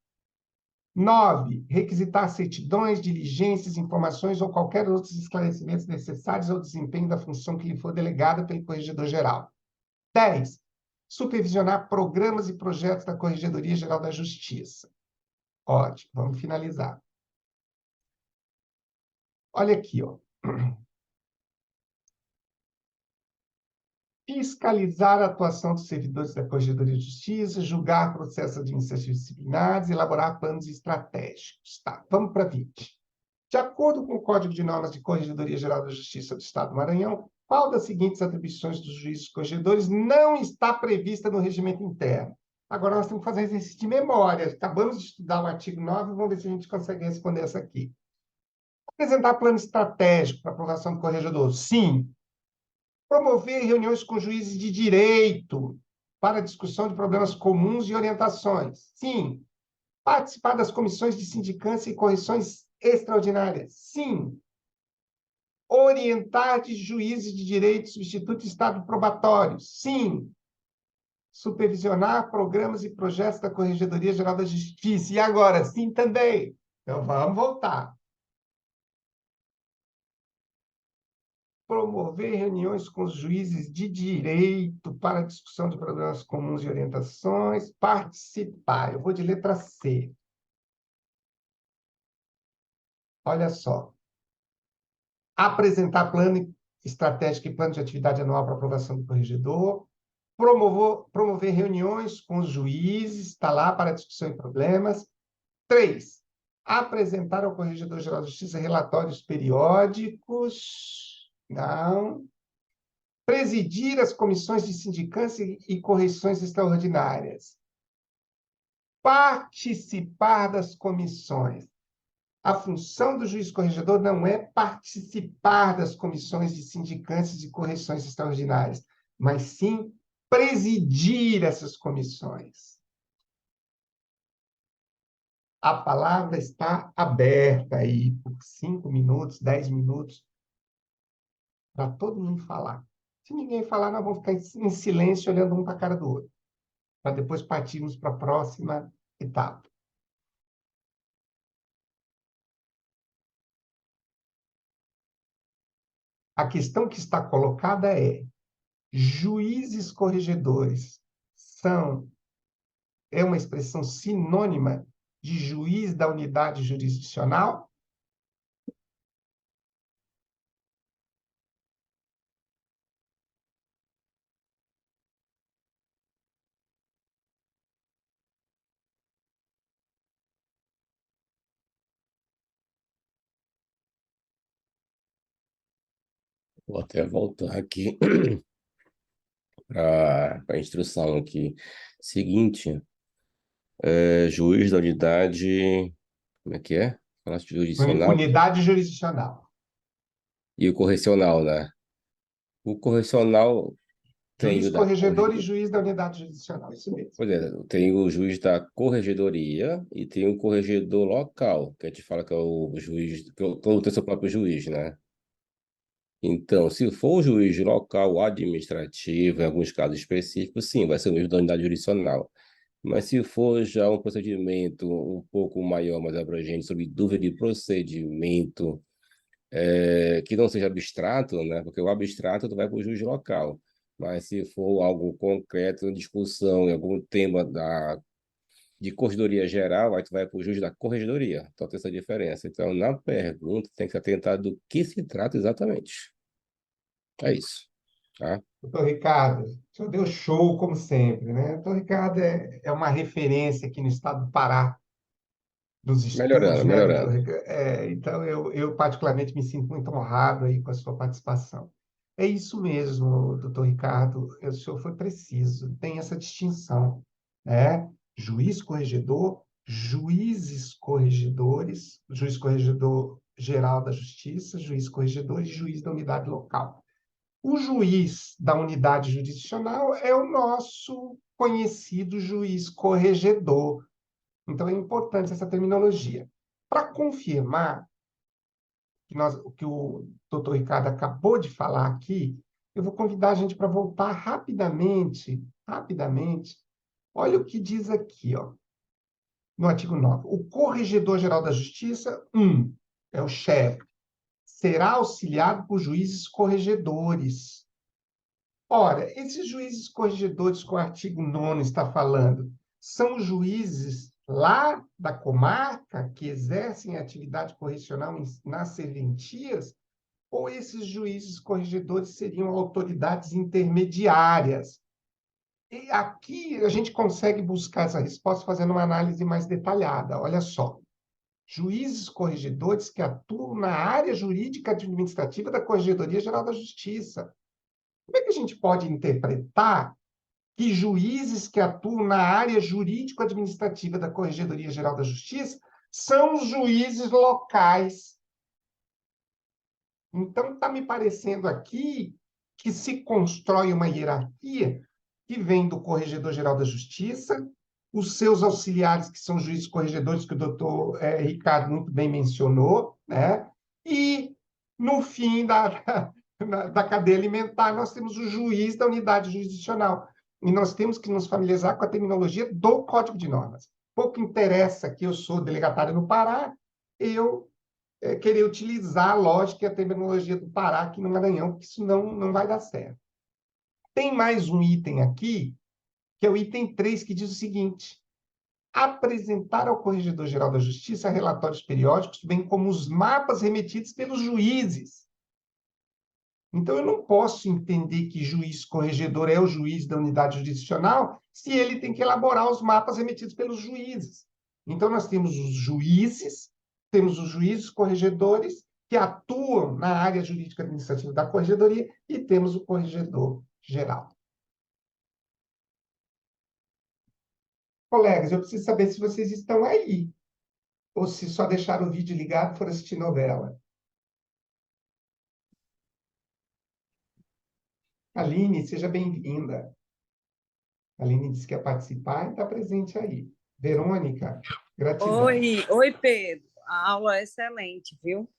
9. Requisitar certidões, diligências, informações ou qualquer outros esclarecimentos necessários ao desempenho da função que lhe for delegada pelo Corregedor-Geral. 10. Supervisionar programas e projetos da Corregedoria Geral da Justiça. Ótimo, vamos finalizar. Olha aqui, ó. Fiscalizar a atuação dos servidores da Corregedoria de Justiça, julgar processos administrativos disciplinares, elaborar planos estratégicos. Tá, vamos para 20. De acordo com o Código de Normas de Corregedoria Geral da Justiça do Estado do Maranhão, qual das seguintes atribuições dos juízes corregedores não está prevista no regimento interno? Agora nós temos que fazer um exercício de memória. Acabamos de estudar o artigo 9, vamos ver se a gente consegue responder essa aqui. Apresentar plano estratégico para aprovação do corregedor? Sim. Promover reuniões com juízes de direito para discussão de problemas comuns e orientações? Sim. Participar das comissões de sindicância e correções extraordinárias? Sim. Orientar de juízes de direito substituto de estado probatório? Sim. Supervisionar programas e projetos da Corregedoria Geral da Justiça? E agora? Sim também. Então, vamos voltar. Promover reuniões com os juízes de direito para discussão de problemas comuns e orientações. Participar. Eu vou de letra C. Olha só. Apresentar plano estratégico e plano de atividade anual para aprovação do corregedor. Promover reuniões com os juízes, está lá para discussão de problemas. 3. Apresentar ao Corregedor-Geral de Justiça relatórios periódicos. Não. Presidir as comissões de sindicância e correições extraordinárias. Participar das comissões. A função do juiz corregedor não é participar das comissões de sindicâncias e correções extraordinárias, mas sim presidir essas comissões. A palavra está aberta aí por 5 minutos, 10 minutos, para todo mundo falar. Se ninguém falar, nós vamos ficar em silêncio, olhando um para a cara do outro, para depois partirmos para a próxima etapa. A questão que está colocada é: juízes corregedores é uma expressão sinônima de juiz da unidade jurisdicional? Vou até voltar aqui para a instrução aqui. Seguinte, juiz da unidade, como é que é? Falasse jurisdicional Unidade jurisdicional. e o correcional, né? O correcional tem Juiz o da corregedor e corregedoria. juiz da unidade jurisdicional, isso mesmo. Pois é, tem o juiz da corregedoria e tem o corregedor local, que a gente fala que é o juiz, que tem seu próprio juiz, né? Então, se for o juiz local administrativo, em alguns casos específicos, sim, vai ser o juiz da unidade jurisdicional. Mas se for já um procedimento um pouco maior, mais abrangente, sobre dúvida de procedimento, que não seja abstrato, né? Porque o abstrato tu vai para o juiz local. Mas se for algo concreto, discussão em algum tema de corregedoria geral, aí tu vai para o juiz da corregedoria. Então tem essa diferença. Então, na pergunta, tem que se atentar do que se trata exatamente. É isso, tá? Doutor Ricardo, o senhor deu show, como sempre, né? Doutor Ricardo é uma referência aqui no estado do Pará, dos estudos, Melhorando, né, doutor melhorando. Ricardo? Então, eu particularmente me sinto muito honrado aí com a sua participação. É isso mesmo, doutor Ricardo, o senhor foi preciso, tem essa distinção, né? Juiz corregedor, juízes corregedores, juiz corregedor geral da Justiça, juiz corregedor e juiz da unidade local. O juiz da unidade jurisdicional é o nosso conhecido juiz corregedor. Então, é importante essa terminologia. Para confirmar o que o doutor Ricardo acabou de falar aqui, eu vou convidar a gente para voltar rapidamente. Olha o que diz aqui, ó, no artigo 9. O Corregedor-Geral da Justiça, é o chefe, será auxiliado por juízes corregedores. Ora, esses juízes corregedores que o artigo 9º está falando, são juízes lá da comarca que exercem atividade correcional nas serventias, ou esses juízes corregedores seriam autoridades intermediárias? E aqui a gente consegue buscar essa resposta fazendo uma análise mais detalhada. Olha só. Juízes corregedores que atuam na área jurídica administrativa da Corregedoria Geral da Justiça. Como é que a gente pode interpretar que juízes que atuam na área jurídico-administrativa da Corregedoria Geral da Justiça são os juízes locais? Então, está me parecendo aqui que se constrói uma hierarquia que vem do Corregedor-Geral da Justiça, os seus auxiliares, que são juízes corregedores, que o doutor Ricardo muito bem mencionou, né? E, no fim da cadeia alimentar, nós temos o juiz da unidade jurisdicional. E nós temos que nos familiarizar com a terminologia do Código de Normas. Pouco interessa que eu sou delegatário no Pará, eu querer utilizar a lógica e a terminologia do Pará aqui no Maranhão, porque isso não vai dar certo. Tem mais um item aqui, que é o item 3, que diz o seguinte: apresentar ao Corregedor-Geral da Justiça relatórios periódicos, bem como os mapas remetidos pelos juízes. Então, eu não posso entender que juiz corregedor é o juiz da unidade jurisdicional se ele tem que elaborar os mapas remetidos pelos juízes. Então, nós temos os juízes corregedores que atuam na área jurídica administrativa da corregedoria e temos o corregedor geral. Colegas, eu preciso saber se vocês estão aí ou se só deixaram o vídeo ligado e foram assistir novela. Aline, seja bem-vinda. A Aline disse que quer participar e está presente aí. Verônica, gratidão. Oi, Pedro. A aula é excelente, viu?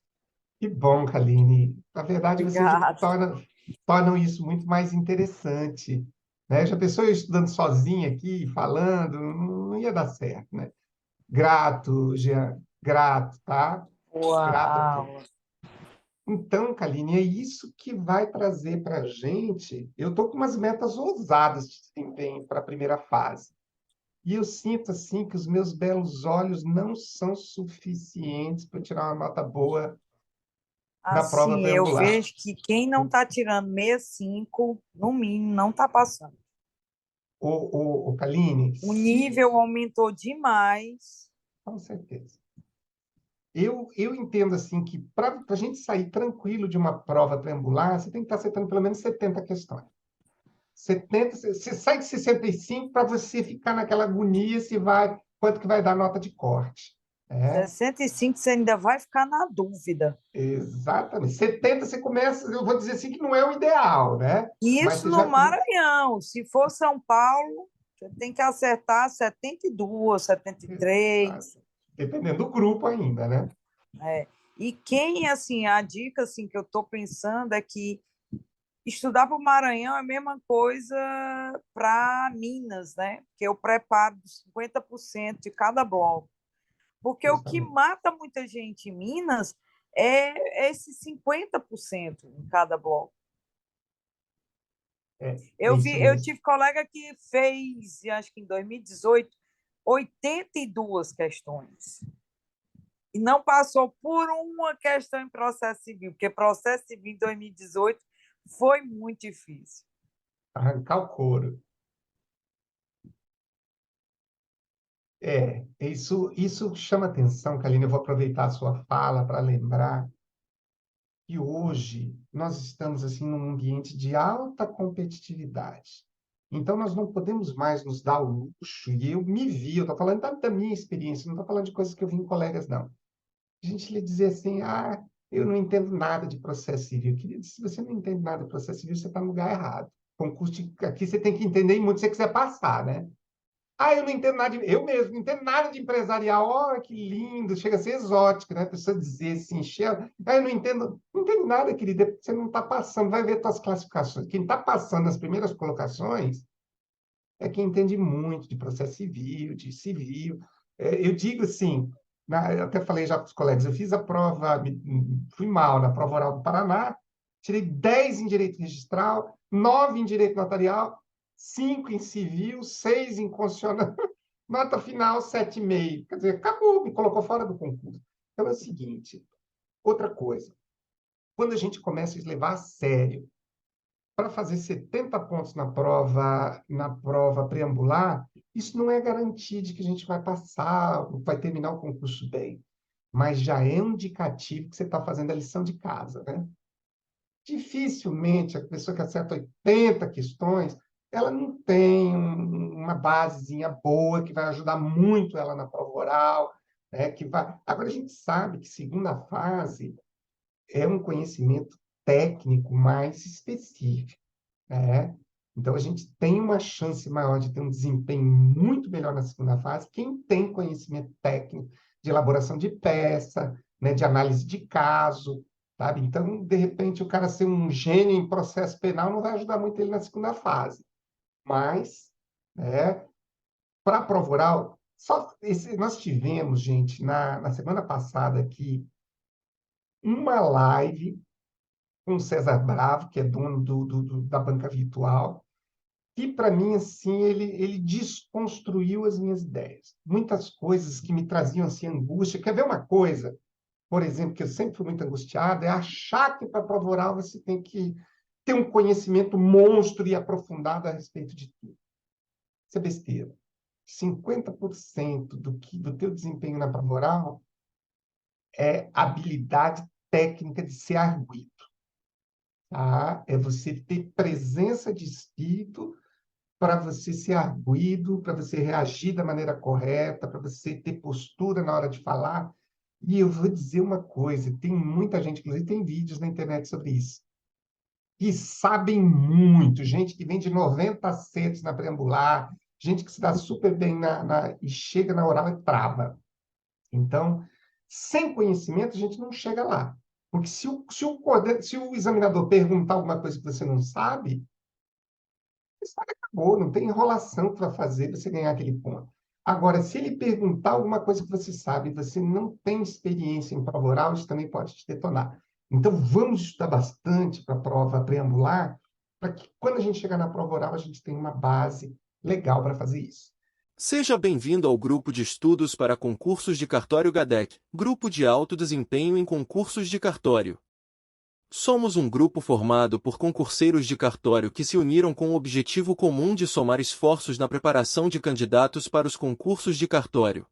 Que bom, Aline. Na verdade, vocês Obrigada. tornam isso muito mais interessante, né? Já pensou eu estudando sozinha aqui, falando? Não ia dar certo, né? Grato, Jean. Grato, tá? Boa Grato a todos. aula. Então, Kaline, é isso que vai trazer para a gente. Eu estou com umas metas ousadas de desempenho para a primeira fase. E eu sinto, assim, que os meus belos olhos não são suficientes para tirar uma nota boa na prova Assim, eu triangular. vejo que quem não está tirando 65, no mínimo, não está passando. Kaline, O nível aumentou demais. com certeza. Eu entendo assim que para a gente sair tranquilo de uma prova triangular, você tem que estar acertando pelo menos 70 questões. 70, você sai de 65 para você ficar naquela agonia se vai, quanto que vai dar nota de corte. 65 você ainda vai ficar na dúvida. Exatamente. 70 você começa, eu vou dizer assim que não é o ideal, né? Mas Isso você no já Maranhão. Se for São Paulo, você tem que acertar 72, 73. dependendo do grupo ainda, né? E quem, assim, a dica assim, que eu estou pensando é que estudar para o Maranhão é a mesma coisa para Minas, né? Que eu preparo 50% de cada bloco. Porque o que Justamente. mata muita gente em Minas é esses 50% em cada bloco. É Eu isso tive mesmo. colega que fez, acho que em 2018, 82 questões. E não passou por uma questão em processo civil, porque processo civil em 2018 foi muito difícil. Arrancar o couro. Isso chama atenção, Kaline. Eu vou aproveitar a sua fala para lembrar que hoje nós estamos assim num ambiente de alta competitividade. Então, nós não podemos mais nos dar o luxo, e eu me vi, eu estou falando da minha experiência, não estou falando de coisas que eu vi em colegas, não. A gente lhe dizer assim, eu não entendo nada de processo civil. Querido, se você não entende nada de processo civil, você está no lugar errado. Aqui você tem que entender muito se você quiser passar, né? Eu não entendo nada eu mesmo não entendo nada de empresarial. Olha que lindo, chega a ser exótico, né? A pessoa dizer assim, eu não entendo nada, querida, porque você não está passando, vai ver suas classificações. Quem está passando nas primeiras colocações é quem entende muito de processo civil, de civil. Eu digo assim, eu até falei já para os colegas, eu fiz a prova, fui mal na prova oral do Paraná, tirei 10 em direito registral, 9 em direito notarial, 5 em civil, 6 em constitucional, nota final 7,5. Quer dizer, acabou, me colocou fora do concurso. Então é o seguinte, outra coisa, quando a gente começa a levar a sério para fazer 70 pontos na prova preambular, isso não é garantia de que a gente vai passar, vai terminar o concurso bem, mas já é um indicativo que você está fazendo a lição de casa, né? Dificilmente a pessoa que acerta 80 questões, ela não tem uma basezinha boa que vai ajudar muito ela na prova oral, né? Agora, a gente sabe que segunda fase é um conhecimento técnico mais específico, né? Então, a gente tem uma chance maior de ter um desempenho muito melhor na segunda fase, quem tem conhecimento técnico de elaboração de peça, né, de análise de caso, sabe? Então, de repente, o cara ser um gênio em processo penal não vai ajudar muito ele na segunda fase. Mas, né, para a prova oral, nós tivemos, gente, na semana passada aqui, uma live com o César Bravo, que é dono da banca virtual, que, para mim, assim, ele desconstruiu as minhas ideias. Muitas coisas que me traziam assim, angústia. Quer ver uma coisa, por exemplo, que eu sempre fui muito angustiado, é achar que para a prova oral você tem que ter um conhecimento monstro e aprofundado a respeito de tudo. Isso é besteira. 50% do teu desempenho na prova oral é habilidade técnica de ser arguido. Tá? É você ter presença de espírito para você ser arguido, para você reagir da maneira correta, para você ter postura na hora de falar. E eu vou dizer uma coisa, tem muita gente, inclusive tem vídeos na internet sobre isso, que sabem muito, gente que vem de 90 acertos na preambular, gente que se dá super bem e chega na oral e trava. Então, sem conhecimento, a gente não chega lá. Porque se o examinador perguntar alguma coisa que você não sabe, acabou, não tem enrolação para fazer você ganhar aquele ponto. Agora, se ele perguntar alguma coisa que você sabe e você não tem experiência em prova oral, isso também pode te detonar. Então, vamos estudar bastante para a prova preambular, para que quando a gente chegar na prova oral, a gente tenha uma base legal para fazer isso. Seja bem-vindo ao grupo de estudos para concursos de cartório GADEC, grupo de alto desempenho em concursos de cartório. Somos um grupo formado por concurseiros de cartório que se uniram com o objetivo comum de somar esforços na preparação de candidatos para os concursos de cartório.